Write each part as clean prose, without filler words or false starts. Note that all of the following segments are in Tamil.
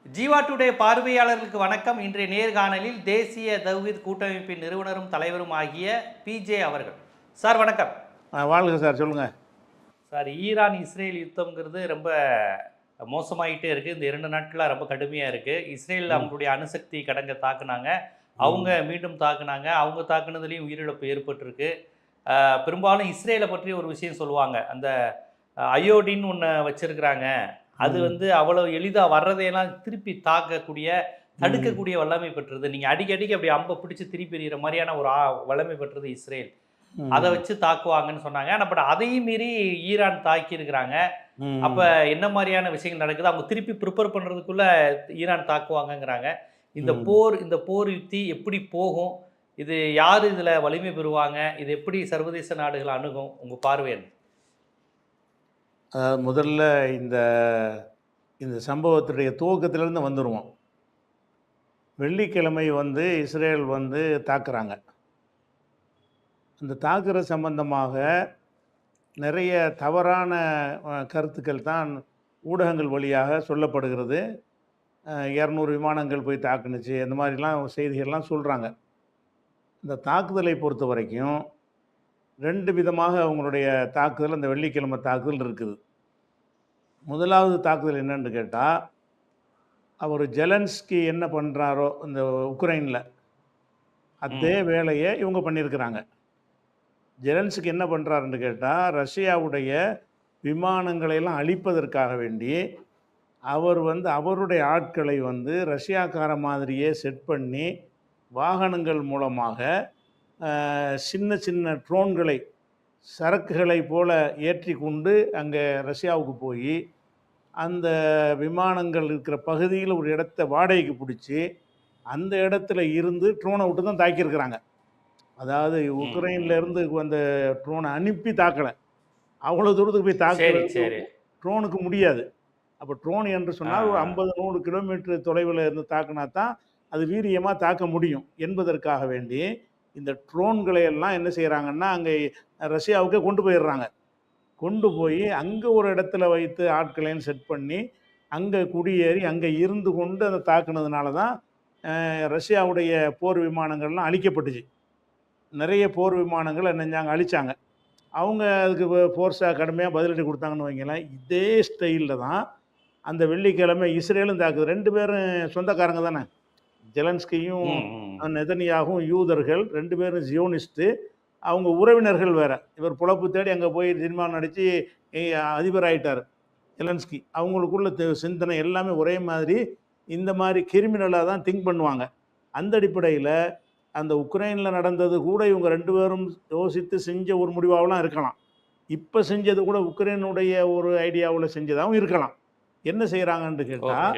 ஜீவா டுடே பார்வையாளர்களுக்கு வணக்கம். இன்றைய நேர்காணலில் தேசிய தௌஹீத் கூட்டமைப்பின் நிறுவனரும் தலைவரும் ஆகிய பிஜே அவர்கள். சார் வணக்கம். வாழ்க சார், சொல்லுங்க சார். ஈரான் இஸ்ரேல் யுத்தம்ங்கிறது ரொம்ப மோசமாயிட்டே இருக்கு. இந்த 2 நாட்களா ரொம்ப கடுமையா இருக்கு. இஸ்ரேல் அவங்களுடைய அணுசக்தி கடங்க தாக்குனாங்க. அவங்க மீண்டும் தாக்குனாங்க. அவங்க தாக்குனதுலேயும் உயிரிழப்பு ஏற்பட்டிருக்கு. பெரும்பாலும் இஸ்ரேலை பற்றி ஒரு விஷயம் சொல்லுவாங்க. அந்த அயோடின் ஒன்று வச்சிருக்கிறாங்க. அது அவ்வளோ எளிதாக வர்றதையெல்லாம் திருப்பி தாக்கக்கூடிய தடுக்கக்கூடிய வல்லமை பெற்றது. நீங்கள் அடிக்கடிக்கு அப்படி அம்பை பிடிச்சி திருப்பி எறிகிற மாதிரியான ஒரு வல்லமை பெற்றது இஸ்ரேல். அதை வச்சு தாக்குவாங்கன்னு சொன்னாங்க. ஆனால் பட் அதையும் மீறி ஈரான் தாக்கி இருக்கிறாங்க. அப்போ என்ன மாதிரியான விஷயங்கள் நடக்குது? அவங்க திருப்பி ப்ரிப்பேர் பண்ணுறதுக்குள்ள ஈரான் தாக்குவாங்கங்கிறாங்க. இந்த போர் யுத்தி எப்படி போகும்? இது யார் இதில் வலிமை பெறுவாங்க? இது எப்படி சர்வதேச நாடுகள் அணுகும்? உங்கள் பார்வை என்ன? முதல்ல இந்த இந்த சம்பவத்துடைய துவக்கத்திலேருந்து வந்துடுவோம். வெள்ளிக்கிழமை இஸ்ரேல் தாக்குறாங்க. அந்த தாக்குற சம்பந்தமாக நிறைய தவறான கருத்துக்கள் தான் ஊடகங்கள் வழியாக சொல்லப்படுகிறது. 200 விமானங்கள் போய் தாக்குனுச்சு, அந்த மாதிரிலாம் செய்திகள்லாம் சொல்கிறாங்க. இந்த தாக்குதலை பொறுத்த வரைக்கும் 2 விதமாக அவங்களுடைய தாக்குதல், அந்த வெள்ளிக்கிழமை தாக்குதல் இருக்குது. முதலாவது தாக்குதல் என்னன்னு கேட்டால், அவர் ஜெலன்ஸ்கி என்ன பண்ணுறாரோ இந்த உக்ரைனில், அதே வேலையை இவங்க பண்ணியிருக்கிறாங்க. ஜெலன்ஸ்கி என்ன பண்ணுறாருன்னு கேட்டால், ரஷ்யாவுடைய விமானங்களையெல்லாம் அழிப்பதற்காக வேண்டி அவர் அவருடைய ஆட்களை ரஷ்யாக்கார மாதிரியே செட் பண்ணி வாகனங்கள் மூலமாக சின்ன சின்ன ட்ரோன்களை சரக்குகளை போல ஏற்றி கொண்டு அங்கே ரஷ்யாவுக்கு போய் அந்த விமானங்கள் இருக்கிற பகுதியில் ஒரு இடத்த வாடகைக்கு பிடிச்சி அந்த இடத்துல இருந்து ட்ரோனை விட்டு தான் தாக்கியிருக்கிறாங்க. அதாவது உக்ரைன்லேருந்து அந்த ட்ரோனை அனுப்பி தாக்கலை, அவ்வளோ தூரத்துக்கு போய் தாக்குறது ட்ரோனுக்கு முடியாது. அப்போ ட்ரோன் என்று சொன்னால் ஒரு 50-100 கிலோமீட்டர் தொலைவில் இருந்து தாக்குனா தான் அது வீரியமாக தாக்க முடியும் என்பதற்காக வேண்டி இந்த ட்ரோன்களை எல்லாம் என்ன செய்கிறாங்கன்னா அங்கே ரஷ்யாவுக்கே கொண்டு போயிடுறாங்க. கொண்டு போய் அங்கே ஒரு இடத்துல வைத்து ஆட்களையும் செட் பண்ணி அங்கே குடியேறி அங்கே இருந்து கொண்டு அதை தாக்குனதுனால தான் ரஷ்யாவுடைய போர் விமானங்கள்லாம் அழிக்கப்பட்டுச்சு. நிறைய போர் விமானங்கள் என்னஞ்சாங்க, அழித்தாங்க. அவங்க அதுக்கு ஃபோர்ஸாக கடுமையாக பதிலடி கொடுத்தாங்கன்னு வைங்களேன். இதே ஸ்டைலில் தான் அந்த வெள்ளிக்கிழமை இஸ்ரேலும் தாக்குது. 2 பேரும் சொந்தக்காரங்க தானே. ஜெலன்ஸ்கியும் நெதன்யாகும் யூதர்கள், 2 பேரும் ஜியோனிஸ்ட்டு. அவங்க உறவினர்கள் வேறு. இவர் புலப்பு தேடி அங்கே போய் சினிமா நடித்து அதிபர் ஆகிட்டார் ஜெலன்ஸ்கி. அவங்களுக்குள்ள சிந்தனை எல்லாமே ஒரே மாதிரி, இந்த மாதிரி கிரிமினலாக தான் திங்க் பண்ணுவாங்க. அந்த அடிப்படையில் அந்த உக்ரைனில் நடந்தது கூட இவங்க 2 பேரும் யோசித்து செஞ்ச ஒரு முடிவாகலாம் இருக்கலாம். இப்போ செஞ்சது கூட உக்ரைனுடைய ஒரு ஐடியாவில் செஞ்சதாகவும் இருக்கலாம். என்ன செய்கிறாங்கன்னு கேட்டால்,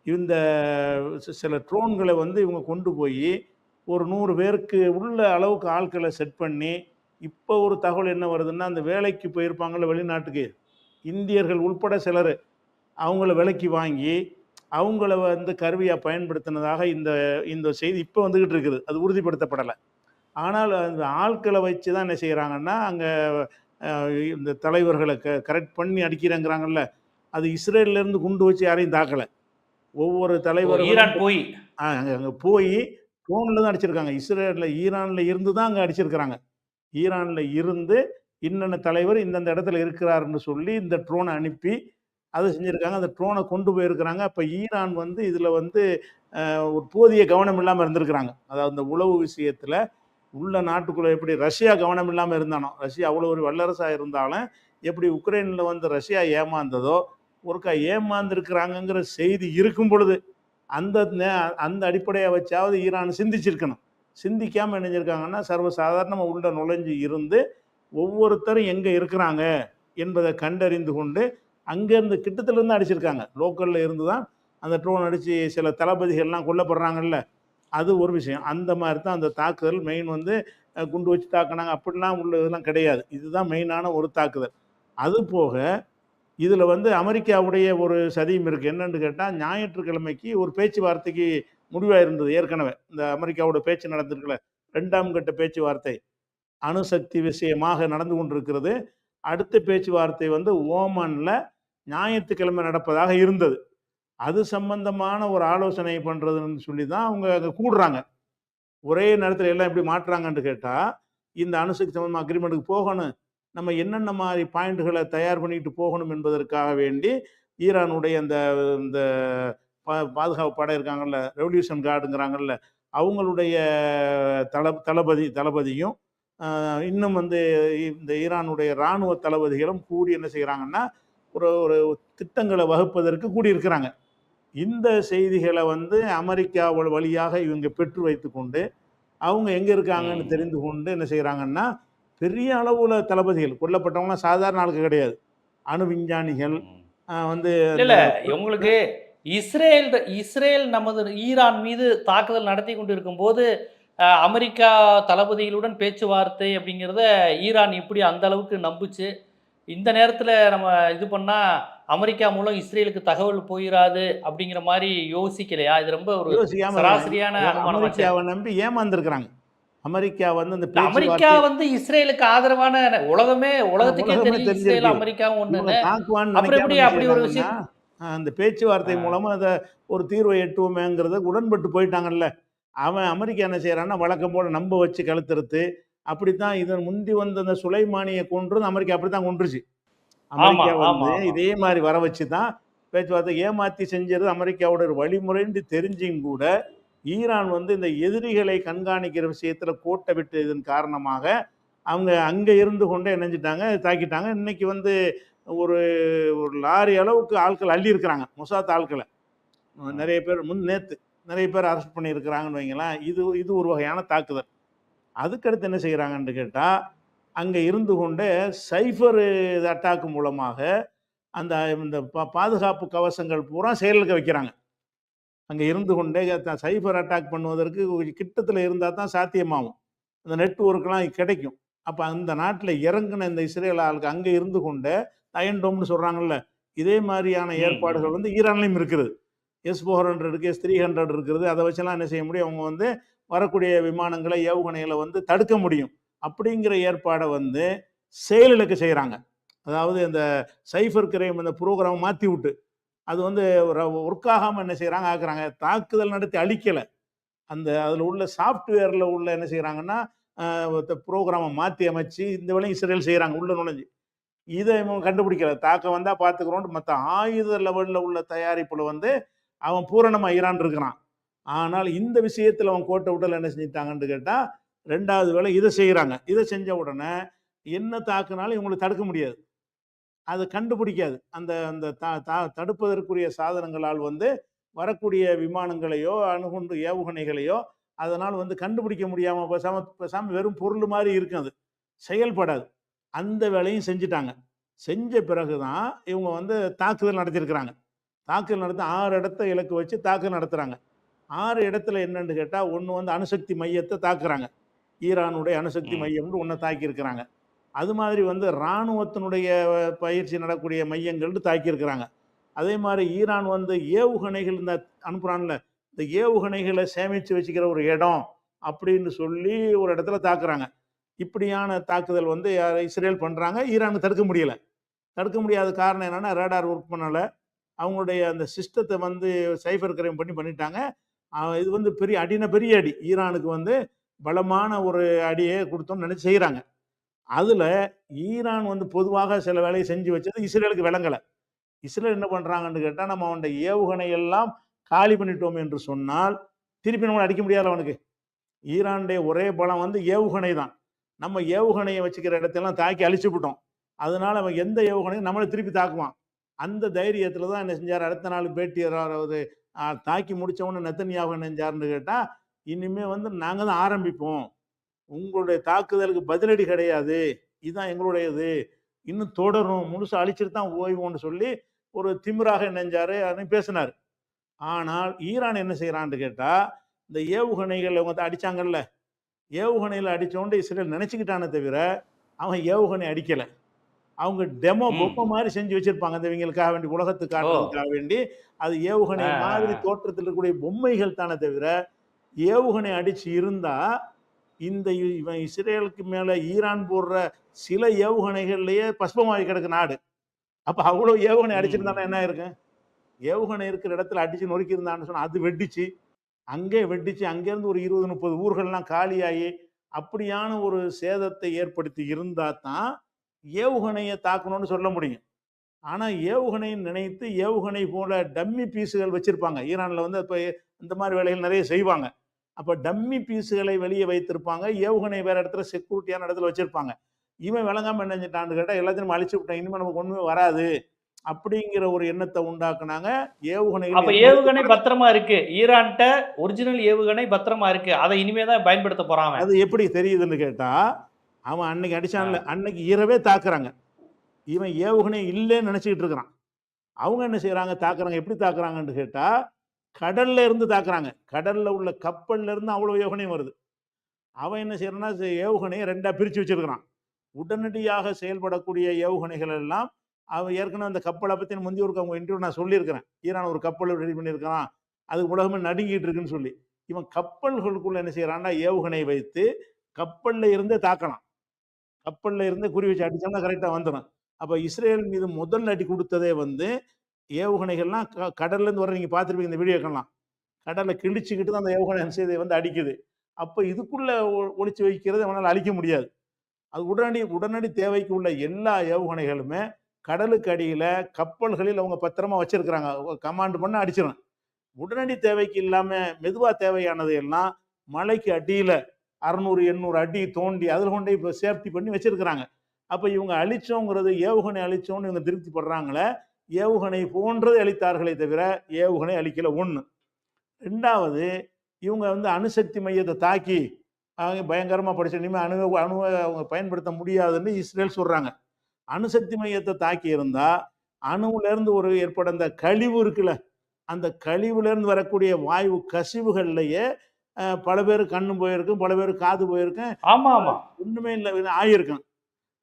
இந்த சில ட்ரோன்களை இவங்க கொண்டு போய் ஒரு 100 பேருக்கு உள்ள அளவுக்கு ஆட்களை செட் பண்ணி, இப்போ ஒரு தகவல் என்ன வருதுன்னா, அந்த வேலைக்கு போயிருப்பாங்கள்ல வெளிநாட்டுக்கு, இந்தியர்கள் உள்பட சிலர், அவங்கள விலைக்கு வாங்கி அவங்கள கருவியாக பயன்படுத்தினதாக இந்த செய்தி இப்போ வந்துக்கிட்டு இருக்குது. அது உறுதிப்படுத்தப்படலை. ஆனால் அந்த ஆட்களை வச்சு தான் என்ன செய்கிறாங்கன்னா, அங்கே இந்த தலைவர்களை கரெக்ட் பண்ணி அடிக்கிறேங்கிறாங்கல்ல, அது இஸ்ரேல்லேருந்து குண்டு வச்சு யாரையும் தாக்கலை. ஒவ்வொரு தலைவரும் அங்கே போய் ட்ரோனில் தான் அடிச்சிருக்காங்க. ஈரானில் இருந்து தான் அங்கே அடிச்சிருக்கிறாங்க. ஈரானில் இருந்து இன்னென்ன தலைவர் இந்தந்த இடத்துல இருக்கிறாருன்னு சொல்லி இந்த ட்ரோனை அனுப்பி அதை செஞ்சுருக்காங்க. அந்த ட்ரோனை கொண்டு போயிருக்கிறாங்க. அப்போ ஈரான் இதில் ஒரு போதிய கவனம் இல்லாமல் இருந்திருக்கிறாங்க. அதாவது இந்த உளவு விஷயத்தில் உள்ள நாட்டுக்குள்ளே எப்படி ரஷ்யா கவனம் இல்லாமல் இருந்தானோ, ரஷ்யா அவ்வளோ ஒரு வல்லரசாக இருந்தாலும் எப்படி உக்ரைனில் ரஷ்யா ஏமாந்ததோ, ஒருக்கா ஏமாந்துருக்கிறாங்கங்கிற செய்தி இருக்கும் பொழுது அந்த அடிப்படையை வச்சாவது ஈரான் சிந்திச்சிருக்கணும். சிந்திக்காமல் நினைஞ்சிருக்காங்கன்னா, சர்வசாதாரணமாக உள்ள நுழைஞ்சு இருந்து ஒவ்வொருத்தரும் எங்கே இருக்கிறாங்க என்பதை கண்டறிந்து கொண்டு அங்கேருந்து கிட்டத்துலேருந்து அடிச்சிருக்காங்க. லோக்கலில் இருந்து தான் அந்த ட்ரோன் அடித்து சில தளபதிகள்லாம் கொல்லப்படுறாங்கல்ல, அது ஒரு விஷயம். அந்த மாதிரி தான் அந்த தாக்குதல் மெயின் குண்டு வச்சு தாக்குனாங்க அப்படிலாம் உள்ள இதெல்லாம் கிடையாது. இதுதான் மெயினான ஒரு தாக்குதல். அது போக இதில் அமெரிக்காவுடைய ஒரு சதியும் இருக்குது. என்னென்னு கேட்டால், ஞாயிற்றுக்கிழமைக்கு ஒரு பேச்சுவார்த்தைக்கு முடிவாக இருந்தது. ஏற்கனவே இந்த அமெரிக்காவோட பேச்சு நடந்திருக்குல்ல, 2ஆம் கட்ட பேச்சுவார்த்தை அணுசக்தி விஷயமாக நடந்து கொண்டிருக்கிறது. அடுத்த பேச்சுவார்த்தை ஓமானில் ஞாயிற்றுக்கிழமை நடப்பதாக இருந்தது. அது சம்பந்தமான ஒரு ஆலோசனை பண்றதுன்னு சொல்லி தான் அவங்க அங்க கூடுறாங்க. ஒரே நேரத்துல எல்லாம் எப்படி மாட்றாங்கன்னு கேட்டா, இந்த அணுசக்தி சம்பந்தமா அக்ரீமென்ட்க்கு போகணும். நம்ம என்னென்ன மாரி பாயிண்ட்கள தயார் பண்ணிட்டு போகணும் என்பதற்காக வேண்டி, ஈரானுடைய அந்த இந்த பாதுகாப்பு படை இருக்காங்கல்ல, ரெவல்யூஷன் கார்டுங்கிறாங்கல்ல, அவங்களுடைய தளபதியும், இன்னும் வந்து இந்த ஈரானுடைய ராணுவ தளபதிகளும் கூடி என்ன செய்றாங்கன்னா, ஒரு ஒரு திட்டங்கள வகுப்பதற்கு கூடியிருக்கிறாங்க. இந்த செய்திகள வந்து அமெரிக்கா வழியாக இவங்க பெற்று வைத்துக்கொண்டு, அவங்க எங்க இருக்காங்கன்னு ம். தெரிந்து கொண்டு என்ன செய்றாங்கன்னா, பெரிய அளவுல தளபதிகள் கொல்லப்பட்டவங்கலாம் சாதாரண ஆளுங்க கிடையாது. அணு விஞ்ஞானிகள், ம். வந்து இல்ல, அந்த இல்ல. உங்களுக்கு இஸ்ரேல் நமது ஈரான் மீது தாக்குதல் நடத்தி கொண்டிருக்கும்போது, அமெரிக்கா தளபதிகளுடன் பேச்சுவார்த்தை அப்படிங்கிறத ஈரான் எப்படி அந்த அளவுக்கு நம்புச்சு? இந்த நேரத்தில நம்ம இது பண்ணா, அமெரிக்கா மூலம் இஸ்ரேலுக்கு தகவல் போயிராது அப்படிங்கிற மாரி யோசிக்கலையா? இது ரொம்ப ஒரு யோசிக்காம சராசரியான அனுமானமாச்சே. அமெரிக்காவ நம்பி ஏமாந்துருக்கிறாங்க. அமெரிக்கா வந்து அந்த இல்ல, அமெரிக்கா பேச்சுவார்த்தை வந்து இஸ்ரேலுக்கு ஆதரவான உலகத்துக்கே உலகமே தெரியும் தெரிஞ்சிருக்கு. இஸ்ரேலும், அமெரிக்காவும் இவங்க ஒண்ணுன்னு. தாக்குவான்னு அப்புறம் நினைக்காம எப்படி என்ன அப்படி ஒரு செய்றாங்கன்னா, விஷயம் அந்த பேச்சுவார்த்தை ஆ. மூலமா ஒரு தீர்வை எட்டுவோமேங்கிறத உடன்பட்டு போயிட்டாங்கல்ல. அவன் அமெரிக்கா என்ன செய்றான்னா, வழக்கம் போல நம்ப வச்சு கழுத்தறுத்து, அப்படித்தான் இதன் முந்தி வந்த அந்த சுலைமானிய கொன்றது அமெரிக்கா அப்படித்தான் கொன்றுச்சு. ஆமா, அமெரிக்கா ஆமா, வந்து ஆமா. இதே மாரி வர வச்சு தான் பேச்சுவார்த்தை ஏமாத்தி செஞ்சது அமெரிக்காவோட ஒரு வழிமுறைன்னு தெரிஞ்சும் கூட, ஈரான் வந்து இந்த எதிரிகளை கண்காணிக்கிற விஷயத்துல கோட்ட விட்டதன் காரணமாக, அவங்க அங்க இருந்து கொண்டே என்ன செஞ்சுட்டாங்க, தாக்கிட்டாங்க. இன்னைக்கு வந்து ஒரு ஒரு லாரி அளவுக்கு ஆட்கள் அள்ளியிருக்கிறாங்க. மொசாத் ஆட்கள. ம். நெறைய பேர் நேத்து நெறைய பேர் அரெஸ்ட் பண்ணியிருக்கிறாங்கன்னு வைங்களேன். இது இது ஒரு வகையான தாக்குதல். அதுக்கடுத்து என்ன செய்றாங்கன்னு கேட்டா, அங்க இருந்து கொண்டே சைபர் அட்டாக் மூலமாக அந்த இந்த பாதுகாப்பு கவசங்கள் பூரா செயலிழக்க வைக்கிறாங்க. அங்க இருந்து கொண்டே சைபர் அட்டாக் பண்ணுவதற்கு கிட்டத்துல இருந்தா தான் சாத்தியமாகும். அந்த நெட்வொர்க்லாம் கிடைக்கும். அப்ப அந்த நாட்டுல இறங்குன இந்த இஸ்ரேல் ஆளுங்க அங்க இருந்து கொண்டே அயர்ன் டோம்னு சொல்றாங்கல்ல, இதே மாரியான ம், ஏற்பாடுகள் ம். வந்து ஈரான்லயும் இருக்குது. S-400 இருக்கு, S-300 இருக்குது. அத வச்செல்லாம் என்ன செய்ய முடியும்? அவங்க வந்து வரக்கூடிய விமானங்கள, ஏவுகணைகள வந்து தடுக்க முடியும். அப்படிங்கிற ஏற்பாட வந்து செயலிழக்க செய்றாங்க. அதாவது இந்த சைபர் கிரைம் அந்த புரோகிராம மாத்தி விட்டு, அது வந்து ஒர்க் ஆகாம என்ன செய்றாங்க, ஆக்குறாங்க. தாக்குதல் நடத்தி அழிக்கல. அந்த அதில உள்ள சாஃப்ட்வேர்ல உள்ள என்ன செய்றாங்கன்னா, புரோகிராம மாத்தி அமைச்சு இந்த வேலையும் இஸ்ரேல் செய்றாங்க உள்ள நுழைஞ்சு. இத இவங்க கண்டுபிடிக்கல. தாக்க வந்தா பார்த்துக்கிறோம்னு மத்த ஆயுத லெவல்ல உள்ள தயாரிப்புல வந்து அவன் பூரணமா ஈரான் இருக்கிறான். ஆனால் இந்த விஷயத்துல அவன் கோட்ட விட்டல என்ன செஞ்சுட்டாங்கன்னு கேட்டா, 2வது வேலை இத செய்றாங்க. இத செஞ்ச உடனே என்ன தாக்குனாலும் இவங்கள தடுக்க முடியாது. அத கண்டுபிடிக்காது. அந்த அந்த த த தடுப்பதற்குரிய சாதனங்களால் வந்து வரக்கூடிய விமானங்களையோ, அணுகுண்டு ஏவுகணைகளையோ அதனால வந்து கண்டுபிடிக்க முடியாம பேசாம பேசாம வெறும் பொருள் மாரி இருக்கும் அது. செயல்படாது. அந்த வேலையும் செஞ்சுட்டாங்க. செஞ்ச பிறகு தான் இவங்க வந்து தாக்குதல் நடத்தியிருக்கிறாங்க. தாக்குதல் நடத்த 6 இடத்த இலக்கு வச்சு தாக்குதல் நடத்துறாங்க. 6 இடத்துல என்னன்னு கேட்டா, 1 வந்து அணுசக்தி மையத்த தாக்குறாங்க. ஈரானுடைய அணுசக்தி ம். மையம்னு ஒண்ண தாக்கியிருக்கிறாங்க. அது மாதிரி வந்து இராணுவத்தினுடைய பயிற்சி நடக்கூடிய மையங்கள்னு தாக்கியிருக்கிறாங்க. அதே மாரி ஈரான் வந்து ஏவுகணைகள் இந்த அனுப்புறான்ல, இந்த ஏவுகணைகள சேமிச்சு வச்சுக்கிற ஒரு இடம் அப்படின்னு சொல்லி ஒரு இடத்துல தாக்குறாங்க. இப்படியான தாக்குதல் வந்து இஸ்ரேல் பண்றாங்க. ஈரான் தடுக்க முடியல. தடுக்க முடியாத காரணம் என்னன்னா, ரேடார் ஒர்க் பண்ணல. அவங்களுடைய அந்த சிஸ்டத்த வந்து சைபர் கிரைம் பண்ணிட்டாங்க. இது வந்து பெரிய அடி. ஈரானுக்கு வந்து பலமான ஒரு அடியே குடுத்தோம்னு நெனச்சு செய்றாங்க. அதுல ஈரான் வந்து பொதுவாக சில வேலைய செஞ்சு வச்சது இஸ்ரேலுக்கு விளங்கல. இஸ்ரேல் என்ன பண்றாங்கன்னு கேட்டா, நம்ம அவனுடைய ஏவுகணை எல்லாம் காலி பண்ணிட்டோம் என்று சொன்னால், திருப்பி நம்மள அடிக்க முடியாதுல்ல அவனுக்கு. ஈரானுடைய ஒரே பலம் வந்து ஏவுகணை தான். நம்ம ஏவுகணைய வச்சுக்கிற இடத்தெல்லாம் தாக்கி அழிச்சுப்புட்டோம். அதனால அவன் எந்த ஏவுகணையும் நம்மள திருப்பி தாக்குவான். அந்த தைரியத்தில தான் என்ன செஞ்சாரு, அடுத்த நாள் பேட்டி அதாவது தாக்கி முடிச்ச உடனே நெத்தன்யாகு என்ன செஞ்சாருன்னு கேட்டா, இனிமே வந்து நாங்க தான் ஆரம்பிப்போம். உங்களுடைய தாக்குதலுக்கு பதிலடி கிடையாது. இதுதான் எங்களுடையது. இன்னும் தொடரும். முழுசா அழிச்சுட்டு தான் ஓய்வோம்ன்னு சொல்லி ஒரு திமிராக என்ன செஞ்சாரு, பேசினாரு. ஆனால் ஈரான் என்ன செய்றான்னு கேட்டா, இந்த ஏவுகணைகள் இவங்க அடிச்சாங்கல்ல, ஏவுகணையில அடிச்சோன்ட்டு இஸ்ரேல் நெனச்சுக்கிட்டானே தவிர, அவன் ஏவுகணை அடிக்கல. அவங்க டெமோ பொம்மை ம். மாரி செஞ்சு வச்சிருப்பாங்க. அந்த இவங்களுக்காக வேண்டி, உலகத்துக்கு ஓ! காட்டுறதுக்காக வேண்டி, அது ஆ, ஏவுகணை ஆ, மாதிரி ஆ. தோற்றத்தில் இருக்கக்கூடிய பொம்மைகள் தானே தவிர, ஏவுகணை அடிச்சு இருந்தா, இந்த இவன் இஸ்ரேலுக்கு மேல ஈரான் போடுற சில ஏவுகணைகள்லயே பஸ்பமாகி கிடக்கு நாடு. அப்ப அவ்வளோ ஏவுகணை ம், அடிச்சிருந்தான்னா ம். என்ன ஆயிருக்கும்? ஏவுகணை இருக்கிற இடத்துல அடிச்சு நொறுக்கியிருந்தான்னு சொன்னா அது வெடிச்சு, அங்கே வெடிச்சு, அங்கேருந்து ஒரு 20, 30 ஊர்கள்லாம் காலியாகி, அப்படியான ஒரு சேதத்தை ஏற்படுத்தி இருந்தா தான், ஏவுகணைய தாக்கணும்னு சொல்ல முடியும். ஆனா, ஏவுகணையை நினைத்து ஏவுகணை போல டம்மி பீஸுகள் வச்சிருப்பாங்க. ஈரான்ல வந்து இப்ப இந்த மாரி வேலைகள் நெறைய செய்வாங்க. அப்ப டம்மி பீஸுகளை வெளிய வைத்திருப்பாங்க. ஏவுகணை வேற இடத்துல செக்யூரிட்டியான இடத்துல வச்சிருப்பாங்க. இவன் விளங்காம என்ன செஞ்சுட்டான்னு கேட்டா, எல்லாத்தையும் நம்ம அழிச்சு விட்டோம். இனிமே நமக்கு ஒண்ணுமே வராது. அப்படிங்கிற ஒரு எண்ணத்த உண்டாக்குனாங்க. ஏவுகணைகள் அப்ப ஏவுகணை பத்திரமா இருக்கு. ஈரான்ட்ட ஒரிஜினல் ஏவுகணை பத்திரமா இருக்கு. அத இனிமே தான் பயன்படுத்த போறான் அவன். அது எப்படி தெரியுதுன்னு கேட்டா, அவன் அன்னைக்கு அடிச்சான்ல, ஆ. அன்னைக்கு இரவே தாக்குறாங்க. இவன் ஏவுகணை இல்லன்னு நெனச்சுக்கிட்டு இருக்கிறான். அவங்க என்ன செய்றாங்க, தாக்குறாங்க. எப்படி தாக்குறாங்கன்னு கேட்டா, கடல்ல இருந்து தாக்குறாங்க. கடல்ல உள்ள கப்பல்ல இருந்து அவ்வளவு ஏவுகணையும் வருது. அவன் என்ன செய்றான்னா, ஏவுகணைய 2ஆ பிரிச்சு வச்சிருக்கிறான். உடனடியாக செயல்படக்கூடிய ஏவுகணைகள் எல்லாம் அவன் ஏற்கனவே அந்த கப்பல பத்தி முந்தி ஒரு அவங்க இன்டர்வியூ நான் சொல்லியிருக்கிறேன். ஈரான் ஒரு கப்பல் ரெடி பண்ணியிருக்கிறான். அது உலகமே நடுங்கிட்டு இருக்குன்னு சொல்லி. இவன் கப்பல்களுக்குள்ள என்ன செய்றான்னா, ஏவுகணை வைத்து கப்பல்ல இருந்தே தாக்கலாம். கப்பல்ல இருந்தே குறி வச்சு அடிச்சோம்னா கரெக்ட்டா வந்துரும். அப்ப இஸ்ரேல் மீது முதல் அடி குடுத்ததே வந்து ஏவுகணைகள்லாம் கடல்ல இருந்து வர நீங்க பார்த்திருப்பீங்க இந்த வீடியோக்கெல்லாம். கடல்ல கிழிச்சுக்கிட்டு தான் அந்த ஏவுகணை என்ன செய்யுது வந்து அடிக்குது. அப்ப இதுக்குள்ள ஒளிச்சு வைக்கிறத அவனால அழிக்க முடியாது. அது உடனடி உடனடி தேவைக்கு உள்ள எல்லா ஏவுகணைகளுமே கடலுக்கு அடியில கப்பல்களில் அவங்க பத்திரமா வச்சிருக்கிறாங்க. கமாண்ட் பண்ணா அடிச்சிரும். உடனடி தேவைக்கு இல்லாம மெதுவா தேவையானது எல்லாம் மலைக்கு அடியில 600, 800 அடி தோண்டி அதில கொண்டு இப்ப சேஃப்டி பண்ணி வச்சிருக்கிறாங்க. அப்ப இவங்க அழிச்சோங்கிறது ஏவுகணை அழிச்சோம்னு இவங்க திருப்தி படுறாங்களே, ஏவுகணை போன்றதை அழித்தார்களே தவிர, ஏவுகணை அழிக்கல 1. 2வது இவங்க வந்து அணுசக்தி மையத்த தாக்கி, பயங்கரமா படிச்சு இனிமே அணுவ அவங்க பயன்படுத்த முடியாதுன்னு இஸ்ரேல் சொல்றாங்க. அணுசக்தி மையத்த தாக்கி இருந்தா, அணுவுலேருந்து ஒரு ஏற்பட அந்த கழிவு இருக்குல்ல, அந்த கழிவுலேருந்து வரக்கூடிய வாயு கசிவுகள்லயே பல பேரு கண்ணு போயிருக்கும், பல பேருக்கு காது போயிருக்கும். ஆமா, ஆமா. ஒண்ணுமே இல்ல ஆயிருக்கும்.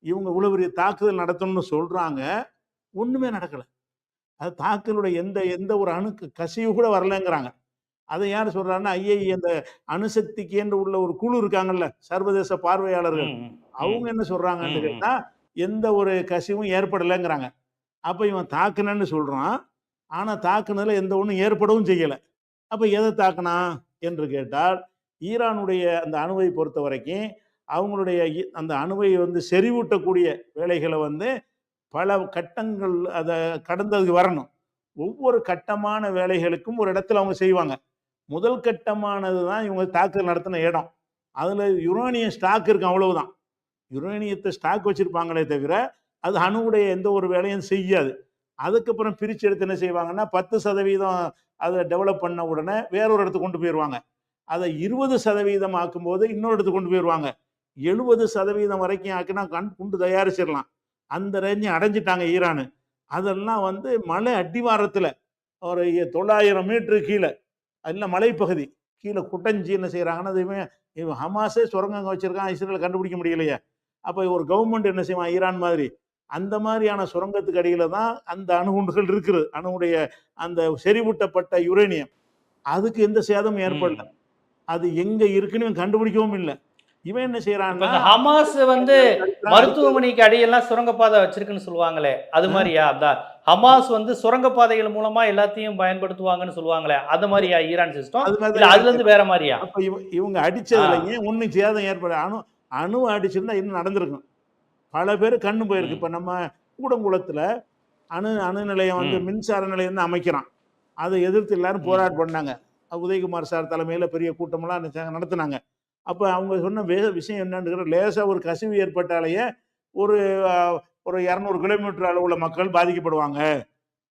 இவங்க இவ்வளவு பெரிய தாக்குதல் நடத்தணும்னு சொல்றாங்க. ஒண்ணுமே நடக்கல. அது தாக்குதலுடைய எந்த எந்த ஒரு அணுக்கு கசிவு கூட வரலங்கிறாங்க. அதை யார் சொல்றாங்கன்னா, ஐஏஇ அந்த அணுசக்திக்கு என்று உள்ள ஒரு குழு இருக்காங்கல்ல, சர்வதேச பார்வையாளர்கள். ம், ம், ம், அவங்க என்ன சொல்றாங்கன்னு ம், ம். கேட்டா, எந்த ஒரு கசிவும் ஏற்படலைங்கிறாங்க. அப்ப இவன் தாக்குனேன்னு சொல்றான். ஆனா தாக்குனதுல எந்த ஒண்ணும் ஏற்படவும் செய்யல. அப்ப எத தாக்குனான் என்று கேட்டால், ஈரானுடைய அந்த அணுவை பொறுத்தவரைக்கும், அவங்களுடைய அந்த அணுவை வந்து செறிவூட்டக்கூடிய வேலைகள வந்து பல கட்டங்கள் அத கடந்தது வரணும். ஒவ்வொரு கட்டமான வேலைகளுக்கும் ஒரு இடத்துல அவங்க செய்வாங்க. முதல் கட்டமானது தான் இவங்க தாக்குதல் நடத்தின இடம். அதுல யுரேனியம் ஸ்டாக் இருக்கும் அவ்வளவுதான். யுரேனியத்த ஸ்டாக் வச்சிருப்பாங்களே தவிர, அது அணுவுடைய எந்த ஒரு வேலையும் செய்யாது. அதுக்கப்புறம் பிரிச்சு எடுத்து என்ன செய்வாங்கன்னா, 10% அத டெவலப் பண்ண உடனே வேற ஒரு இடத்துக்கு கொண்டு போயிருவாங்க. அத 20% ஆக்கும்போது இன்னொரு இடத்துக்கு கொண்டு போயிருவாங்க. 70% வரைக்கும் ஆக்கினா குண்டு தயாரிச்சிடலாம். அந்த ரேஞ்ச அடைஞ்சுட்டாங்க ஈரானு. அதெல்லாம் வந்து மலை அடிவாரத்துல ஒரு 900 மீட்டர் கீழ, எல்லாம் மலைப்பகுதி. கீழ குட்டஞ்சு என்ன செய்றாங்கன்னா, அது இவன் ஹமாஸே சுரங்கங்க வச்சிருக்கான். இஸ்ரேல கண்டுபிடிக்க முடியலையே. அப்ப ஒரு கவர்ன்மெண்ட் என்ன செய்வான் ஈரான் மாதிரி. அந்த மாதிரியான சுரங்கத்துக்கு அடியில தான் அந்த அணுகுண்டுகள் இருக்குது. அணுவுடைய அந்த செறிவூட்டப்பட்ட யுரேனியம். அதுக்கு எந்த சேதமும் ஏற்படல. ம். அது எங்க இருக்குன்னு இவன் கண்டுபிடிக்கவும் இல்ல. இவன் என்ன இப்ப செய்றான்னா, இந்த ஹமாஸ் வந்து அடிக்கிறது. மருத்துவமனைக்கு அடியெல்லாம் சுரங்கப்பாதை வச்சிருக்குன்னு சொல்லுவாங்களே, அது மாரியா? அதான் ஹமாஸ் வந்து சுரங்கப்பாதைகள் மூலமா எல்லாத்தையும் பயன்படுத்துவாங்கன்னு சொல்லுவாங்களே, அது மாரியா ஈரான் சிஸ்டம்? அது மாதிரி இல்ல தான் அதுல இருக்கு. இருந்து வேற மாரியா? அப்ப இவங்க ஆ. அடிச்சதுலயே ஒண்ணும் சேதம் ஏற்பட அணு அடிச்சிருந்தா இன்னும் நடந்திருக்கும். பல பேரு கண்ணு போயிருக்கு. இப்ப ம். நம்ம கூடங்குளத்துல அணு அணு நிலையம் வந்து ம். மின்சார நிலையம் தான் அமைக்கிறான். அதை எதிர்த்து எல்லாரும் ம். போராட்டம் பண்ணாங்க. உதயகுமார் சார் தலைமையில பெரிய கூட்டமெல்லாம் நடத்துனாங்க. அப்ப அவங்க சொன்ன விஷயம் என்னன்னு லேசா ஒரு கசிவு ஏற்பட்டாலேயே ஒரு அ ஒரு 200 கிலோமீட்டர் அளவுல மக்கள் பாதிக்கப்படுவாங்க.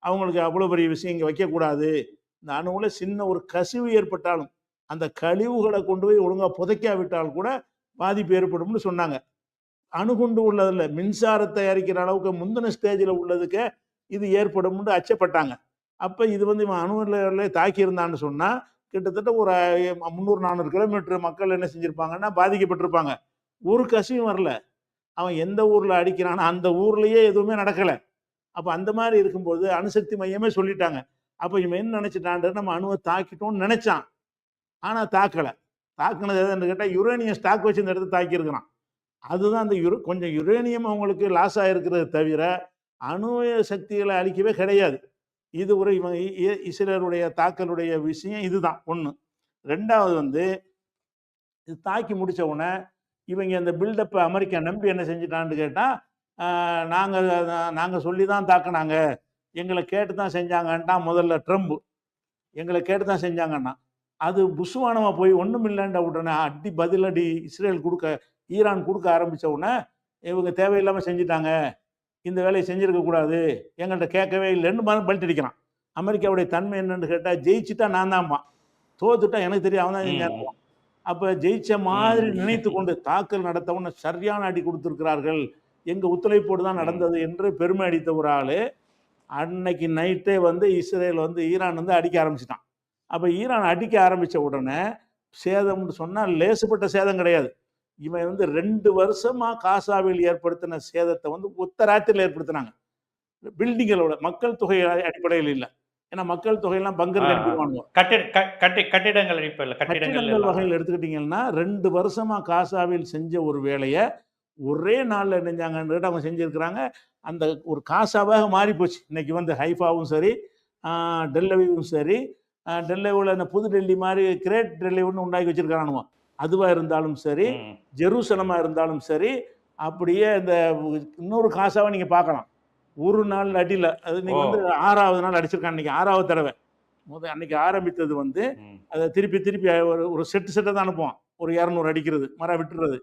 அவங்களுக்கு அவ்வளோ பெரிய விஷயம் இங்க வைக்கக்கூடாது. இந்த அணுவுல சின்ன ஒரு கசிவு ஏற்பட்டாலும், அந்த கழிவுகள கொண்டு போய் ஒழுங்கா புதைக்காவிட்டால் கூட பாதிப்பு ஏற்படும்னு சொன்னாங்க. அணுகுண்டு உள்ளதில்ல. மின்சாரம் தயாரிக்கிற அளவுக்கு முந்தின ஸ்டேஜ்ல உள்ளதுக்கே இது ஏற்படும்னு அச்சப்பட்டாங்க. அப்ப இது வந்து இவன் அணு நிலையத்திலே தாக்கியிருந்தான்னு சொன்னா, கிட்டத்தட்ட ஒரு 300, 400 கிலோமீட்டர் மக்கள் என்ன செஞ்சிருப்பாங்கன்னா, பாதிக்கப்பட்டிருப்பாங்க. ஒரு கசிவும் வரல. அவன் எந்த ஊர்ல அடிக்கிறானோ, அந்த ஊர்லயே எதுவுமே நடக்கல. அப்ப அந்த மாரி இருக்கும்போது அணுசக்தி மையமே சொல்லிட்டாங்க. அப்ப இவன் என்ன நெனச்சுட்டான், நம்ம அணுவ தாக்கிட்டோம்னு நெனச்சான். ஆனா தாக்கல. தாக்குனது எதுன்னு கேட்டா, யுரேனியம் ஸ்டாக் வச்சிருந்த இடத்த தாக்கியிருக்கிறான். அதுதான் அந்த கொஞ்சம் யுரேனியம் அவங்களுக்கு லாஸ் ஆயிருக்கிறத தவிர, அணு சக்திகள அழிக்கவே கிடையாது. இது ஒரு இவங்க இஸ்ரேலுடைய தாக்கலுடைய விஷயம் இதுதான் ஒன்று. ரெண்டாவது வந்து இது தாக்கி முடிச்ச உடனே இவங்க இந்த பில்டப் அமெரிக்கா நம்பி என்ன செஞ்சுட்டான்னு கேட்டால், நாங்கள் நாங்கள் சொல்லி தான் தாக்குனாங்க, எங்களை கேட்டு தான் செஞ்சாங்கன்ட்டான் முதல்ல ட்ரம்ப். எங்களை கேட்டு தான் செஞ்சாங்கன்னா, அது புஸ்வானமாக போய் ஒன்றும் இல்லைன்ற உடனே பதிலடி இஸ்ரேல் கொடுக்க ஈரான் கொடுக்க ஆரம்பித்த உடனே இவங்க தேவையில்லாமல் செஞ்சுட்டாங்க, இந்த வேலையை செஞ்சிருக்க கூடாது, எங்கள்கிட்ட கேட்கவே இல்லைன்னு பல்ட் அடிக்கிறான். அமெரிக்காவுடைய தன்மை என்னன்னு கேட்டால், ஜெயிச்சுட்டா நான் தான்பான், தோத்துட்டா எனக்கு தெரியும் அவன் தான் செஞ்சான். அப்போ ஜெயிச்ச மாதிரி நினைத்து கொண்டு தாக்கல் நடத்தவன சரியான அடி கொடுத்துருக்கிறார்கள், எங்கள் ஒத்துழைப்போடு தான் நடந்தது என்று பெருமை அடித்த ஒரு ஆள் அன்னைக்கு நைட்டே வந்து இஸ்ரேல் வந்து ஈரான் வந்து அடிக்க ஆரம்பிச்சிட்டான். அப்போ ஈரான் அடிக்க ஆரம்பித்த உடனே சேதம்னு சொன்னால் லேசுப்பட்ட சேதம் கிடையாது. இவன் வந்து 2 வருஷமா காசாவில் ஏற்படுத்தின சேதத்தை வந்து ஒத்த ராத்திரியில் ஏற்படுத்தினாங்க. பில்டிங்களோட மக்கள் தொகை அடிப்படையில் இல்லை. ஏன்னா மக்கள் தொகையெல்லாம் பங்கர் அனுப்பிடுவாங்க. கட்டிடங்கள் அடிப்படையில் கட்டிடங்கள் வகையில் எடுத்துக்கிட்டீங்கன்னா 2 வருஷமா காசாவில் செஞ்ச ஒரு வேலையை ஒரே நாளில் நினைஞ்சாங்கன்னு அவங்க செஞ்சுருக்கிறாங்க. அந்த ஒரு காசாவாக மாறி போச்சு. இன்னைக்கு வந்து ஹைஃபாவும் சரி, டெல்லவியும் சரி, டெல்லவியில் இந்த புது டெல்லி மாதிரி கிரேட் டெல்லின்னு உண்டாக்கி வச்சிருக்கிறானுவோ, அதுவாக இருந்தாலும் சரி, ஜெருசலமாக இருந்தாலும் சரி, அப்படியே இந்த இன்னொரு காசாவை நீங்கள் பார்க்கலாம். ஒரு நாள் அடியில் அது நீங்கள் வந்து 6வது நாள் அடிச்சிருக்காங்க. இன்னைக்கு 6வது தடவை. அன்னைக்கு ஆரம்பித்தது வந்து அதை திருப்பி திருப்பி ஒரு செட்டை தான் அனுப்புவான். ஒரு 200 அடிக்கிறது, மரம் விட்டுறது,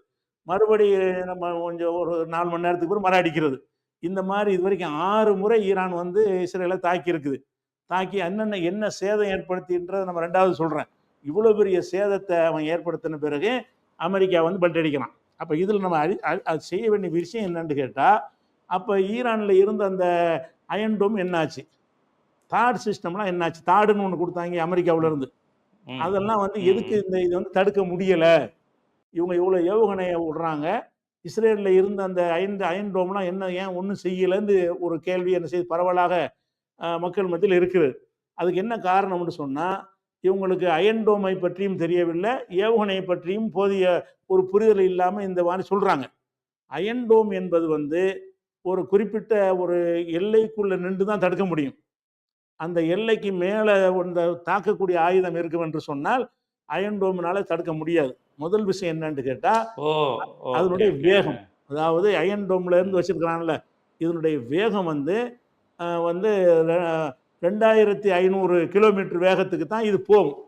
மறுபடி நம்ம கொஞ்சம் ஒரு 4 மணி நேரத்துக்கு பிறகு மரம் அடிக்கிறது. இந்த மாதிரி இது வரைக்கும் 6 முறை ஈரான் வந்து இஸ்ரேலை தாக்கி இருக்குது. தாக்கி என்ன சேதம் ஏற்படுத்தின்றதை நம்ம 2வது சொல்கிறேன். இவ்வளோ பெரிய சேதத்தை அவன் ஏற்படுத்தின பிறகு அமெரிக்கா வந்து பல்ட் அடிக்கிறான். அப்போ இதில் நம்ம அது செய்ய வேண்டிய விஷயம் என்னன்னு கேட்டால், அப்போ ஈரானில் இருந்த அந்த அயன் டோம் என்னாச்சு, தாட் சிஸ்டம்லாம் என்னாச்சு, தாடுன்னு ஒன்று கொடுத்தாங்க அமெரிக்காவில் இருந்து. அதெல்லாம் வந்து எதுக்கு இது வந்து தடுக்க முடியலை, இவங்க இவ்வளோ ஏவுகணையை விடுறாங்க, இஸ்ரேலில் இருந்த அந்த அயன் டோம்லாம் ஏன் ஒன்றும் செய்யலைன்னு ஒரு கேள்வி என்ன செய்து பரவலாக மக்கள் மத்தியில் இருக்குது. அதுக்கு என்ன காரணம்னு சொன்னால், இவங்களுக்கு அயன் டோமை பற்றியும் தெரியவில்லை, ஏவுகணையை பற்றியும் போதிய ஒரு புரிதல் இல்லாமல் இந்த மாதிரி சொல்கிறாங்க. அயன் டோம் என்பது வந்து ஒரு குறிப்பிட்ட ஒரு எல்லைக்குள்ளே நின்று தான் தடுக்க முடியும். அந்த எல்லைக்கு மேலே இந்த தாக்கக்கூடிய ஆயுதம் இருக்கும் என்று சொன்னால் அயன் டோம்னால தடுக்க முடியாது. முதல் விஷயம் என்னன்னு கேட்டால், அதனுடைய வேகம். அதாவது அயன் டோம்ல இருந்து வச்சிருக்கிறான்ல, இதனுடைய வேகம் வந்து 2500 கிலோமீட்டர் வேகத்துக்கு தான் இது போகும்.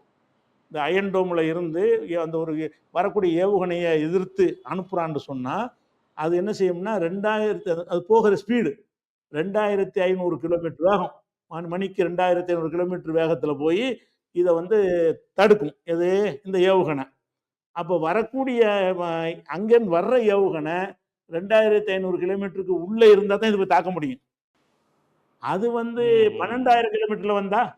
இந்த அயன் டோமில் இருந்து அந்த ஒரு வரக்கூடிய ஏவுகணையை எதிர்த்து அனுப்புகிறான்னு சொன்னால் அது என்ன செய்யும்னா அது போகிற ஸ்பீடு 2500 கிலோமீட்டர் வேகம், மணிக்கு 2500 கிலோமீட்டர் வேகத்தில் போய் இதை வந்து தடுக்கும். எது? இந்த ஏவுகணை. அப்போ வரக்கூடிய அங்கேருந்து வர்ற ஏவுகணை 2500 கிலோமீட்டருக்கு உள்ளே இருந்தால் தான் இது போய் தாக்க முடியும். அது வந்து 12,000 கிலோமீட்டரில் வந்தால்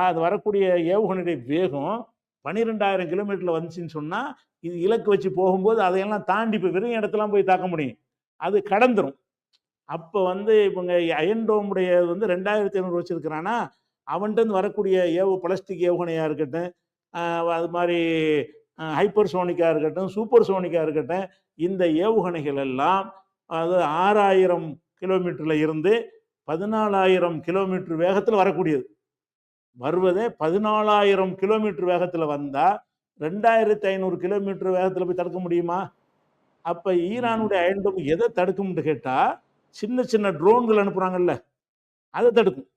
அது வரக்கூடிய ஏவுகணையுடைய வேகம் 12,000 கிலோமீட்டரில் வந்துச்சுன்னு சொன்னால் இது இலக்கு வச்சு போகும்போது அதையெல்லாம் தாண்டி போய் வெறும் இடத்துலாம் போய் தாக்க முடியும், அது கடந்துடும். அப்போ வந்து இவங்க அயன் டோமுடைய வந்து 2500 வச்சுருக்கிறான்னா, அவன்கிட்ட வரக்கூடிய பிளாஸ்டிக் ஏவுகணையாக இருக்கட்டும், அது மாதிரி ஹைப்பர் சோனிக்காக இருக்கட்டும், சூப்பர் சோனிக்காக இருக்கட்டும், இந்த ஏவுகணைகள் எல்லாம் அது 6000 கிலோமீட்டரில் இருந்து 14,000 கிலோமீட்டர் வேகத்தில் வரக்கூடியது. வருவதே 14,000 கிலோமீட்டர் வேகத்தில் வந்தால் 2500 கிலோமீட்டர் வேகத்தில் போய் தடுக்க முடியுமா? அப்போ ஈரானுடைய அயன் டோம் எதை தடுக்கும்னு கேட்டால், சின்ன சின்ன ட்ரோன்கள் அனுப்புகிறாங்கல்ல, அதை தடுக்கும்.